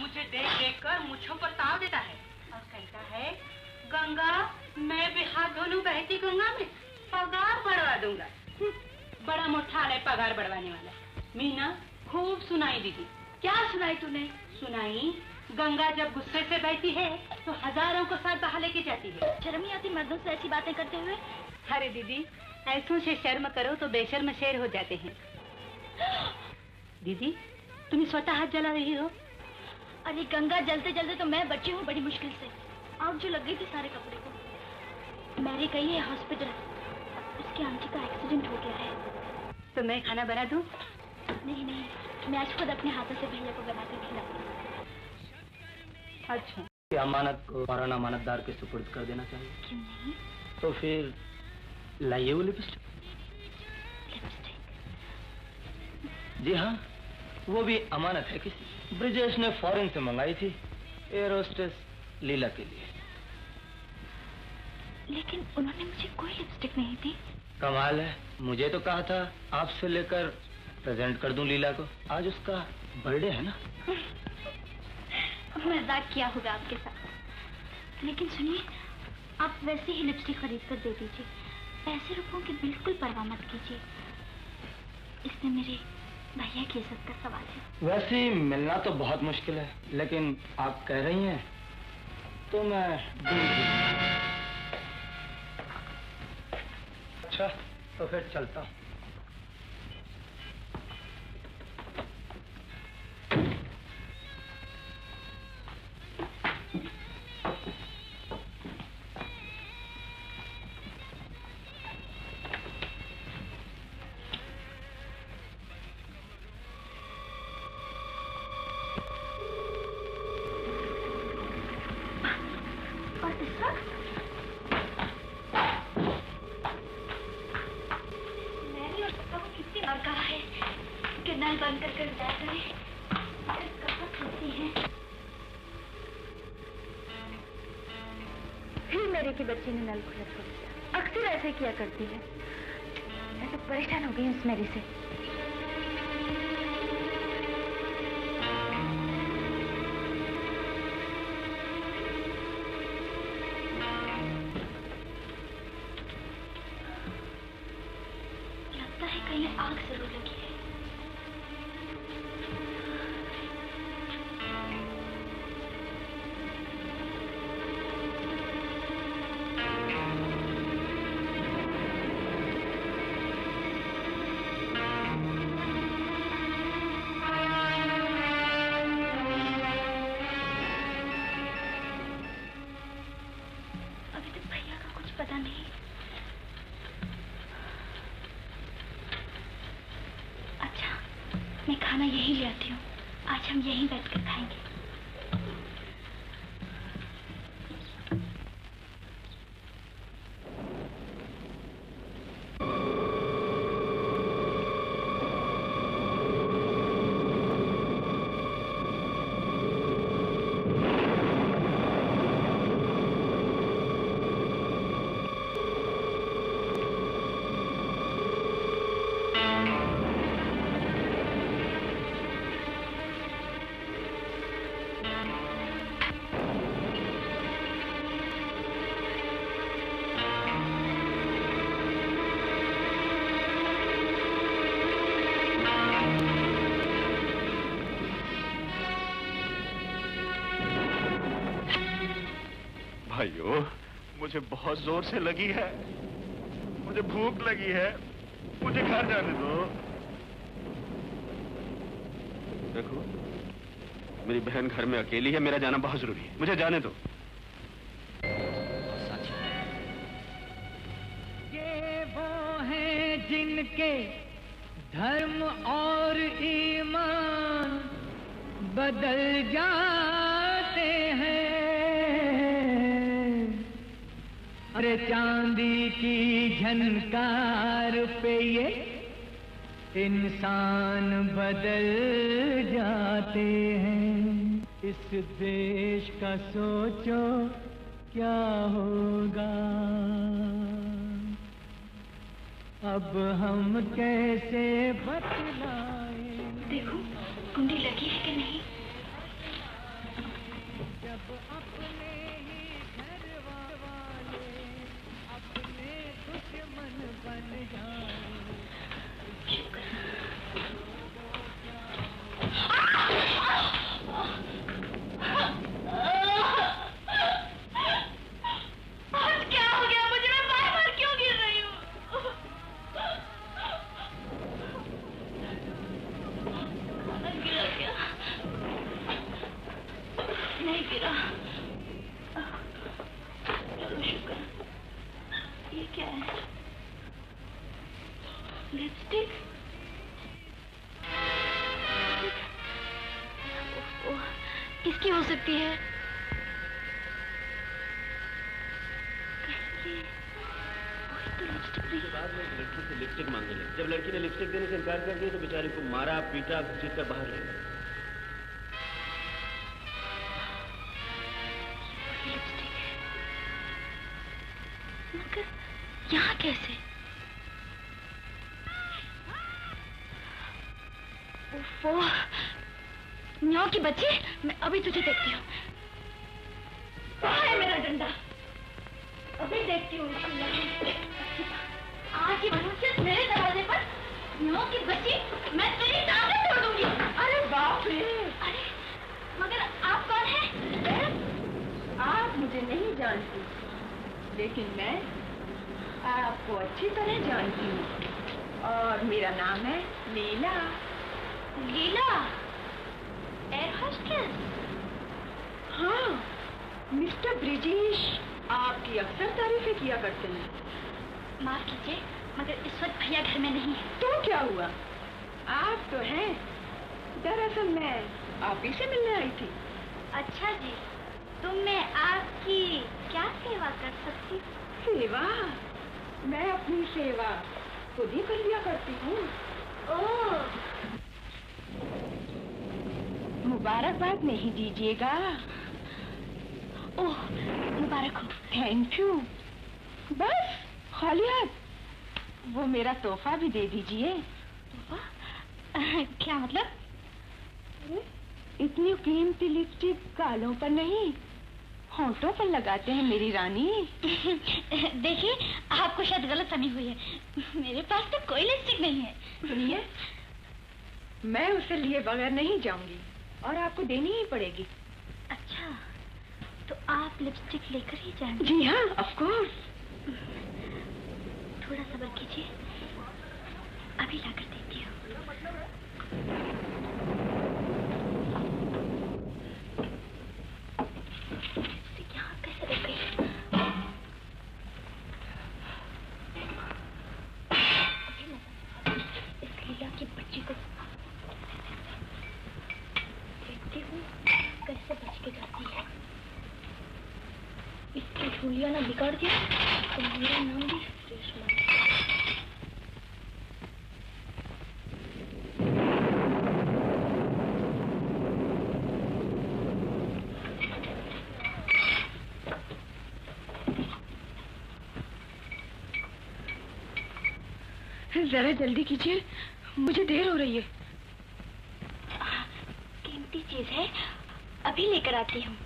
मुझे देख देख कर मुझों पर ताव देता है और कहता है, गंगा, मैं भी हाथ धो लूं बहती गंगा में, पगार बढ़वा दूंगा। बड़ा मोटा है पगार बढ़वाने वाला। मीना, खूब सुनाई दीदी। क्या सुनाई तूने? सुनाई, गंगा जब गुस्से से बहती है तो हजारों को साथ बहा लेके जाती है। शर्म नहीं आती मर्दों से ऐसी बातें करते हुए? अरे दीदी, ऐसों से शर्म करो तो बेशर्म शेर हो जाते हैं। दीदी, तुम स्वतः हाथ जला रही हो? अरे गंगा, जलते जलते तो मैं बची हूँ बड़ी मुश्किल से। आग जो लग गई थी सारे कपड़े को। मैरी गई है हॉस्पिटल, उसकी आंटी का एक्सीडेंट हो गया है। तो मैं खाना बना दूं? नहीं नहीं, मैं आज खुद अपने हाथों से भैया को बना कर खिलाऊंगी। अच्छा, अमानत को फौरन अमानतदार के सुपुर्द कर देना चाहिए। क्यों नहीं? तो फिर लाइए वो लिपस्टिक। जी हाँ, वो भी अमानत है किसी। ब्रिजेश ने फॉरेन से मंगाई थी, एयर होस्टेस लीला के लिए। लेकिन उन्होंने मुझे कोई लिपस्टिक नहीं दी। कमाल है, मुझे तो कहा था आपसे लेकर प्रेजेंट कर दूं लीला को। आज उसका बर्थडे है ना। मजाक किया होगा आपके साथ। लेकिन सुनिए, आप वैसे ही लिपस्टिक खरीद कर दे दीजिए। पैसे रुपयों की बिल्कुल परवाह मत कीजिए। इसमें मेरे भैया की इज्जत का सवाल है। वैसे ही मिलना तो बहुत मुश्किल है, लेकिन आप कह रही हैं तो मैं अच्छा, तो फिर चलता हूँ। बच्ची ने नल खुला छोड़ दिया। अक्सर ऐसे किया करती है। मैं तो परेशान हो गई हूँ उस मेरी से। लगता है कहीं आग जरूर लगी है। खाना यहीं ले आती हूँ। आज हम यहीं बैठकर खाएंगे। भाइयों, मुझे बहुत जोर से लगी है, मुझे भूख लगी है, मुझे घर जाने दो। देखो, मेरी बहन घर में अकेली है, मेरा जाना बहुत जरूरी है, मुझे जाने दो। ये वो हैं जिनके धर्म और ईमान बदल जाते हैं। अरे चांदी की झनकार पे ये इंसान बदल जाते हैं। इस देश का सोचो क्या होगा, अब हम कैसे बतलाएं। देखो कुंडी लगी है कि नहीं। जब अपने ही घर वाले अपने दुश्मन बन जाए। आज क्या हो गया मुझे? मैं बार-बार क्यों गिर रही हूँ? गिरा क्या? नहीं गिरा। चलो शुक्र। ये क्या है? लिपस्टिक? ओह, किसकी हो सकती है? बाद में लड़की से लिपस्टिक मांगने लगी। जब लड़की ने लिपस्टिक देने से इनकार कर दिया तो बेचारी को मारा, पीटा, घसीट कर बाहर ले गए। मगर यहाँ कैसे? वो न्यों की बच्ची, मैं अभी तुझे देखती हूँ। कहाँ है मेरा डंडा? अभी देखती हूँ। आज की मनुष्य मेरे दरवाजे पर न्यों की बच्ची, मैं तेरी टांगें तोड़ दूंगी। अरे बाप रे! अरे मगर आप कौन हैं? आप मुझे नहीं जानती, लेकिन मैं आपको अच्छी तरह जानती हूँ और मेरा नाम है लीला। लीला? Air hostess? हाँ, मिस्टर ब्रिजेश आपकी अक्सर तारीफें किया करते हैं। माफ कीजिए, मगर इस वक्त भैया घर में नहीं है। तो क्या हुआ? आप तो हैं। दरअसल मैं आप ही से मिलने आई थी। अच्छा जी, तो मैं आपकी क्या सेवा कर सकती? सेवा? मैं अपनी सेवा खुद ही कर लिया करती हूँ। ओह, मुबारकबाद नहीं दीजिएगा? ओह, मुबारक हो। Thank you. बस खाली हाथ? वो मेरा तोहफा भी दे दीजिए। तोहफा? क्या मतलब? इतनी कीमती लिपस्टिक गालों पर नहीं, होंठों पर लगाते हैं मेरी रानी। देखिए, आपको शायद गलतफहमी हुई है। मेरे पास तो कोई लिपस्टिक नहीं है। सुनिए, मैं उसे लिए बगैर नहीं जाऊंगी और आपको देनी ही पड़ेगी। अच्छा, तो आप लिपस्टिक लेकर ही जाएंगे? जी हाँ, ऑफ कोर्स। थोड़ा सब्र कीजिए, अभी लाकर देती हूँ। यहाँ कैसे रख गई? इस लीला की बच्ची को कैसे बच के जाती है। इसकी झूलिया ना बिगाड़ दिया तो मेरा नाम भी रेशमा। जरा जल्दी कीजिए, मुझे देर हो रही है। कीमती चीज है, अभी लेकर आती हूँ।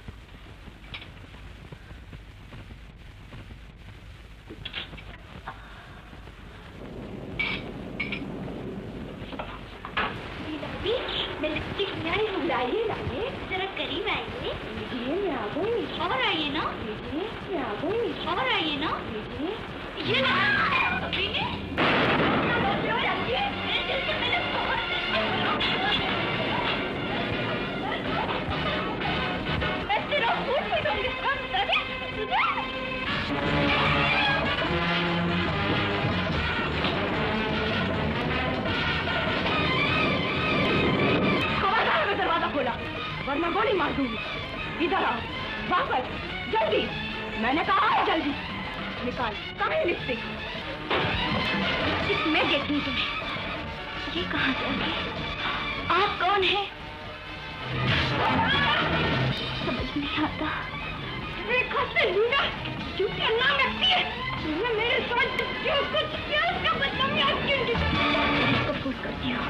मैं लिपस्टिक में आई हूँ। लाइए लाइए, जरा करीब आइए। मैं आ गई। और आइए ना। मैं आ गई। और आइए ना। ये दरवाजा खोला वरना गोली मार दूंगी। इधर आओ, वापस जल्दी, मैंने कहा है जल्दी। निकाल, कहाँ है लिपस्टिक? लिपस्टिक मैं देती हूँ तुम्हें। ये कहाँ से आ गई? आप कौन है? समझ नहीं आता। झूठे नाम रखती है। तुमने मेरे साथ जो कुछ किया उसका बदला मैं आपके इसको फोन करती हूँ।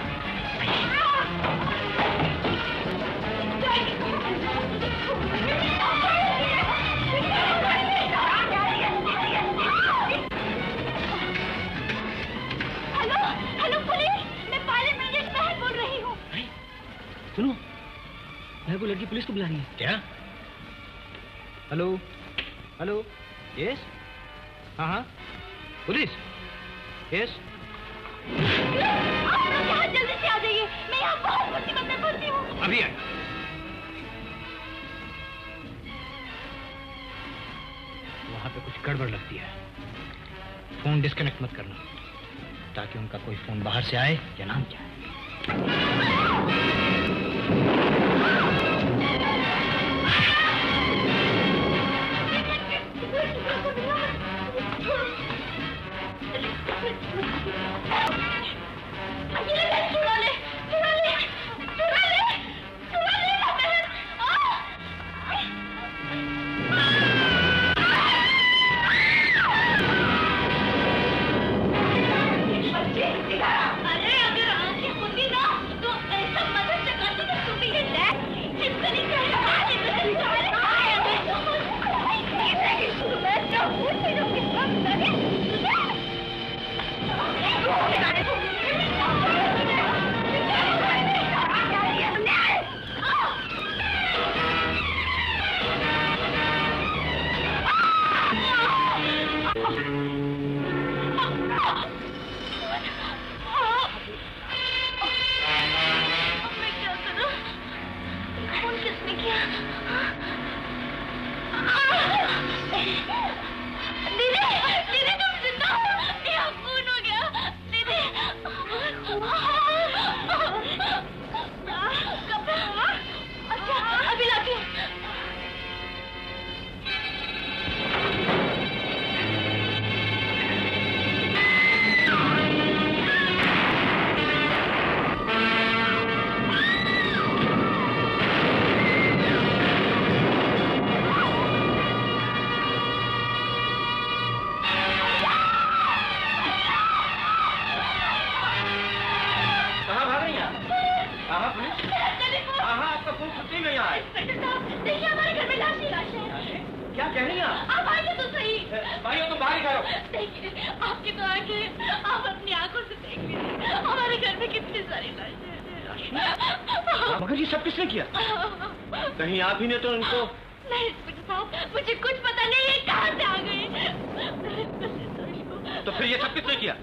हेलो हेलो पुलिस, मैं पायलट ब्रिजेश बहन बोल रही हूँ। सुनो, मैं वो लड़की पुलिस को बुला रही है। क्या? हेलो हेलो, यस, हाँ हाँ, पुलिस, यस। आप लोग यहाँ जल्दी से आ जाइए, मैं यहाँ बहुत मुसीबत में फंसी हूँ। अभी आए। वहाँ पे कुछ गड़बड़ लगती है। फोन डिस्कनेक्ट मत करना, ताकि उनका कोई फोन बाहर से आए या ना जाए। मगर ये सब किसने किया? कहीं आप ही ने तो इनको? नहीं इंस्पेक्टर साहब, मुझे कुछ पता नहीं है कहाँ से आ गए। तो फिर ये सब किसने किया?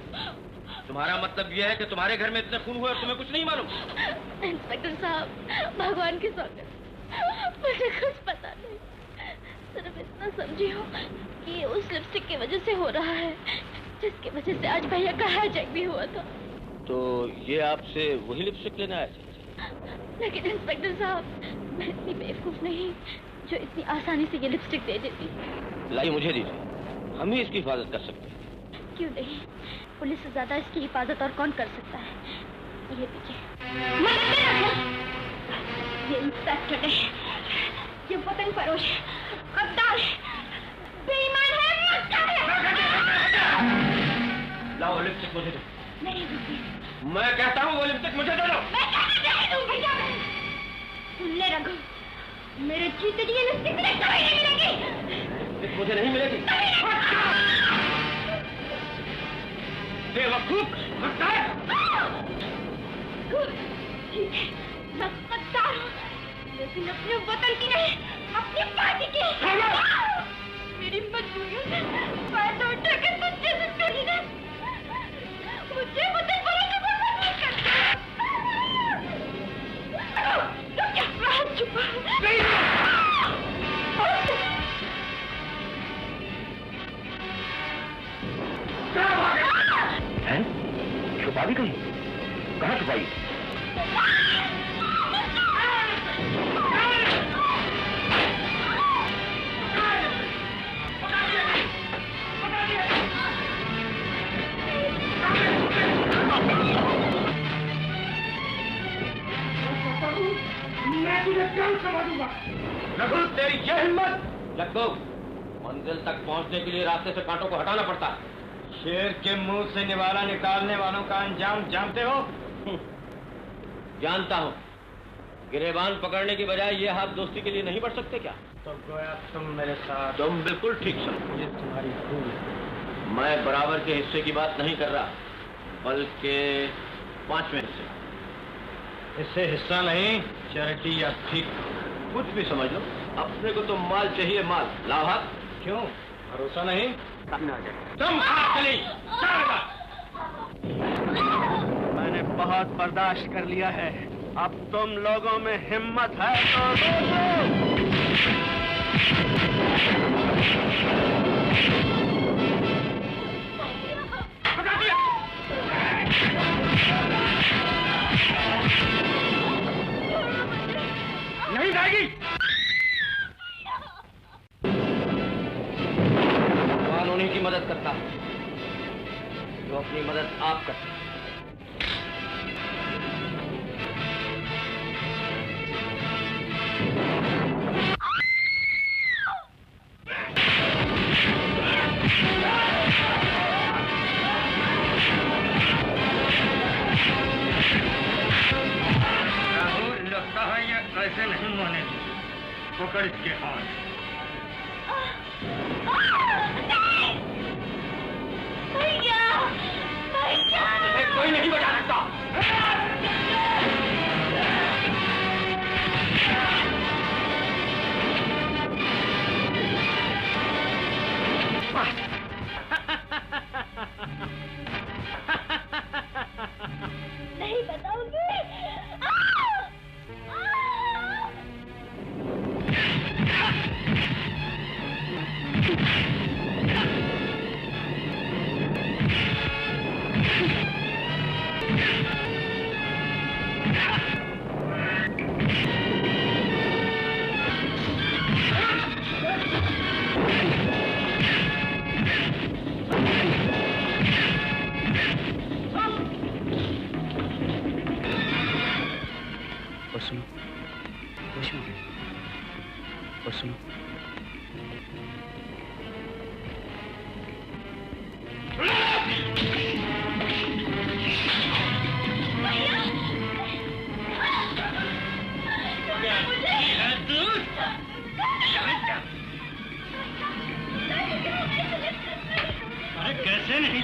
तुम्हारा मतलब ये है कि तुम्हारे घर में इतने खून हुए और तुम्हें कुछ नहीं मालूम? इंस्पेक्टर साहब, भगवान की सौगंध, मुझे कुछ पता नहीं। सिर्फ इतना समझी हूँ कि उस लिपस्टिक की वजह से हो रहा है जिसकी वजह से आज भैया का हाईजैक भी हुआ था। तो ये आपसे वही लिपस्टिक लेने आए थे? लेकिन इंस्पेक्टर साहब, मैं इतनी बेवकूफ नहीं जो इतनी आसानी से ये लिपस्टिक दे देती। लाइए मुझे दीजिए, हम ही इसकी हिफाजत कर सकते हैं। क्यों नहीं, पुलिस से ज्यादा इसकी हिफाजत और कौन कर सकता है। ये दीजिए। ये इंस्पेक्टर है, ये वतन फरोश, गद्दार, बेईमान है, मक्कार है। लाओ लिपस्टिक मुझे दो। नहीं दूंगी। मैं कहता हूँ वो लिपस्टिक मुझे दे दो। मैं नहीं दूंगी। सुन ले रघु, मेरे जीते जी ये लिपस्टिक मुझे कभी नहीं मिलेगी। लिपस्टिक मुझे नहीं मिलेगी। बेवकूफ, गद्दार। ठीक है, मैं गद्दार हूँ, लेकिन अपने वतन की नहीं, अपनी पार्टी की। मेरी मजबूरी से फायदा उठा के सच्चे से चली ना, मुझे वतन बरसने पर मजबूर करता। तो क्या बात छुपा? हैं? छुपा भी कहीं? कहाँ छुपाई? मैं तुझे कल समझ दूंगा। रघु, तेरी ये हिम्मत! लग्गो, मंजिल तक पहुंचने के लिए रास्ते से कांटों को हटाना पड़ता है। शेर के मुंह से निवाला निकालने वालों का अंजाम जानते हो? जानता हूँ। गिरेबान पकड़ने की बजाय ये हाथ दोस्ती के लिए नहीं बढ़ सकते क्या? तो गोया तुम मेरे साथ। तुम बिल्कुल ठीक समझो। ये तुम्हारी भूल है। मैं बराबर के हिस्से की बात नहीं कर रहा, बल्कि 5वें हिस्से। इससे हिस्सा नहीं, चैरिटी या ठीक, कुछ भी समझ लो। अपने को तो माल चाहिए, माल। लाओ हाथ। क्यों? भरोसा नहीं? तुम चली। मैंने बहुत बर्दाश्त कर लिया है, अब तुम लोगों में हिम्मत है तो नहीं जाएगी। कानून की मदद करता है जो अपनी मदद आप करते हैं। लगता है ये ऐसे नहीं मानेगी। पकड़ इसके हाथ। कोई नहीं बचा सकता। नहीं बताऊंगी। अरे कैसे नहीं?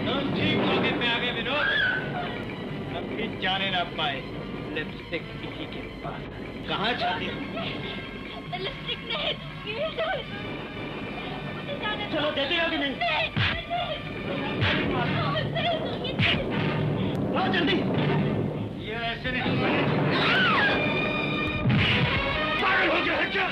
तुम ठीक मौके पे आगे विनोद। कभी जाने ना पाए लिपस्टिक किसी के पास। कहाँ जाती हो? लिपस्टिक नहीं। चलो देती हो कि नहीं? बहुत जल्दी। ये ऐसे नहीं पागल हो गया है क्या?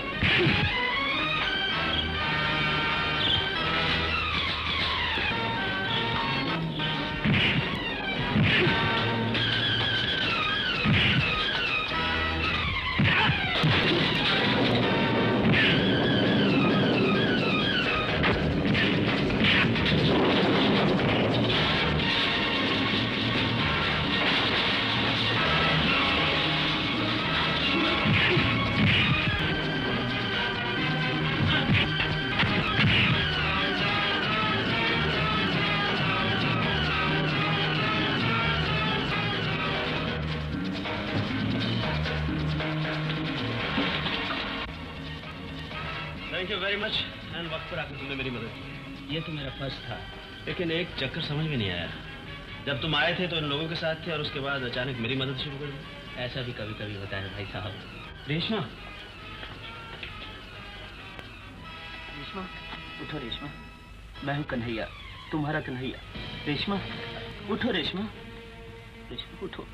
यू वेरी मच एंड वक्त पर आकर तुमने मेरी मदद की। ये तो मेरा फर्ज था, लेकिन एक चक्कर समझ में नहीं आया। जब तुम आए थे तो इन लोगों के साथ थे और उसके बाद अचानक मेरी मदद शुरू कर दी। ऐसा भी कभी कभी होता है भाई साहब। रेशमा, रेशमा उठो। रेशमा, मैं हूँ कन्हैया, तुम्हारा कन्हैया। रेशमा उठो। रेशमा, रेशमा उठो।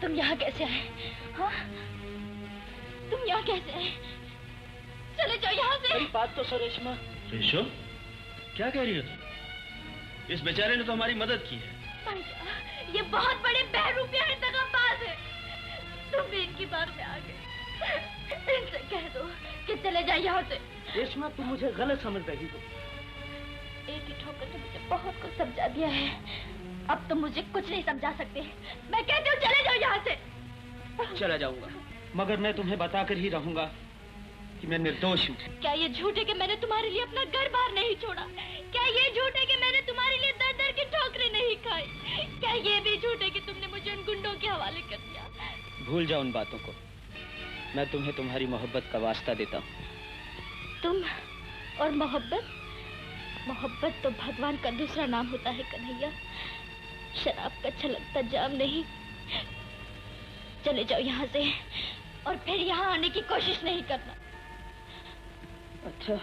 तुम यहाँ कैसे आए? हाँ, तुम यहाँ कैसे आए? चले जाओ यहाँ से। मेरी बात तो सुनो रेशमा। रेशो, क्या कह रही हो तुम? इस बेचारे ने तो हमारी मदद की है। भैया, ये बहुत बड़े बहरूपिया है, दगाबाज है। तुम भी इनकी बात में आ गए। इनसे कह दो कि चले जाए यहाँ से। रेशमा, तुम मुझे गलत समझ रही हो। एक ही ठोकर ने मुझे बहुत कुछ समझा दिया है। अब तुम मुझे कुछ नहीं समझा सकते। मैं कहती हूँ चले जाओ यहाँ से। चला जाऊंगा, मगर मैं तुम्हें बताकर ही रहूंगा कि मैं निर्दोष हूँ। क्या ये झूठ है कि मैंने तुम्हारे लिए अपना घर बार नहीं छोड़ा? क्या ये झूठ है कि मैंने तुम्हारे लिए दर दर की ठोकरें नहीं खाई? क्या ये भी झूठ है कि तुमने मुझे उन गुंडों के हवाले कर दिया? भूल जाओ उन बातों को। मैं तुम्हें तुम्हारी मोहब्बत का वास्ता देता हूँ। तुम और मोहब्बत? मोहब्बत तो भगवान का दूसरा नाम होता है कन्हैया, शराब का छलकता जाम नहीं। चले जाओ यहाँ से और फिर यहाँ आने की कोशिश नहीं करना। अच्छा,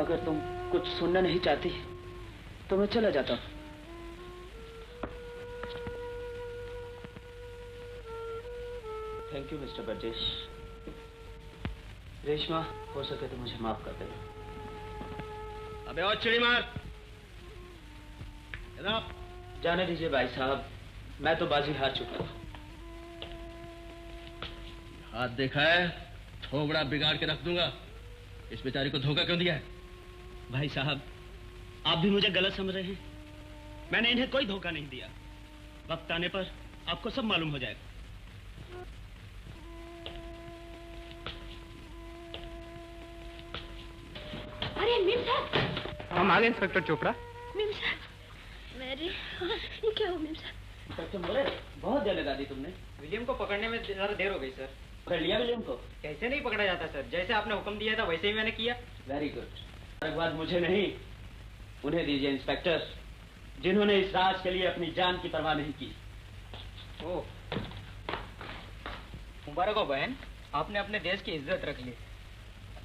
अगर तुम कुछ सुनना नहीं चाहती तो मैं चला जाता हूँ। Thank you mister Brajesh. Reshma, हो सके तो मुझे माफ कर देना। अबे और चिड़ी मार। जाने दीजिए भाई साहब, मैं तो बाजी हार चुका हूँ। हाथ देखा है, थोबड़ा बिगाड़ के रख दूंगा। इस बेचारी को धोखा क्यों दिया है? भाई साहब, आप भी मुझे गलत समझ रहे हैं। मैंने इन्हें कोई धोखा नहीं दिया। वक्त आने पर आपको सब मालूम हो जाएगा। अरे मीम साहब। हम आ गए इंस्पेक्टर चोपड़ा। मीम साहब, मेरी ये क्या हो मीम साहब? इंस्पेक्टर बोले, बहुत देर लगा दी तुमने। विलियम को पकड़ने में ज्यादा देर हो गई सर। पकड़ लिया विलियम को? कैसे नहीं पकड़ा जाता सर, जैसे आपने हुक्म दिया था वैसे ही मैंने किया। Very good. एक बात मुझे नहीं, उन्हें दीजिए इंस्पेक्टर, जिन्होंने इस राज के लिए अपनी जान की परवाह नहीं की। ओह, मुबारक हो बहन, आपने अपने देश की इज्जत रख ली।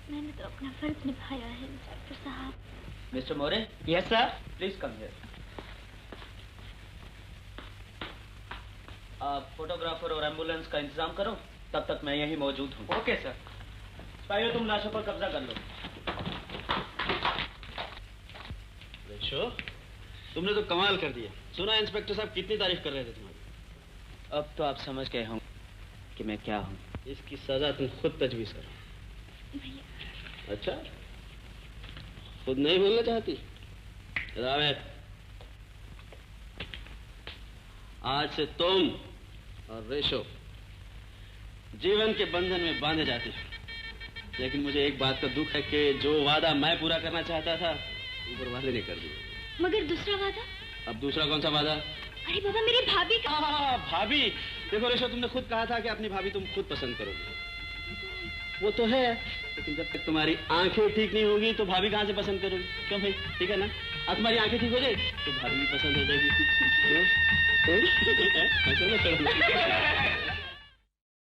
मैंने तो अपना फर्ज निभाया है इंस्पेक्टर साहब। Mister more. Yes sir. Please come here. आप फोटोग्राफर और एम्बुलेंस का इंतजाम करो, तब तक मैं यहीं मौजूद हूँ। Okay sir. पहले तुम लाशों पर कब्जा कर लो। रेशो, तुमने तो कमाल कर दिया। सुना इंस्पेक्टर साहब कितनी तारीफ कर रहे थे तुम्हारी। अब तो आप समझ गए होंगे कि मैं क्या हूँ। इसकी सजा तुम खुद तजवीज करो। अच्छा, खुद नहीं बोलना चाहती? रावेत, आज से तुम और रेशो जीवन के बंधन में बांधे जाते हो। लेकिन मुझे एक बात का दुख है कि जो वादा मैं पूरा करना चाहता था, ऊपर वाले ने कर दिया। मगर दूसरा वादा? अब दूसरा कौन सा वादा? अरे बाबा, मेरी भाभी का। हाँ, भाभी। देखो रेशो, तुमने खुद कहा था कि अपनी भाभी तुम खुद पसंद करोगे। वो तो है, लेकिन जब तक तुम्हारी आंखें ठीक नहीं होगी तो भाभी कहाँ से पसंद करोगी? क्यों भाई, ठीक है ना? अब तुम्हारी आंखें ठीक हो जाए तो भाभी भी पसंद हो जाएगी।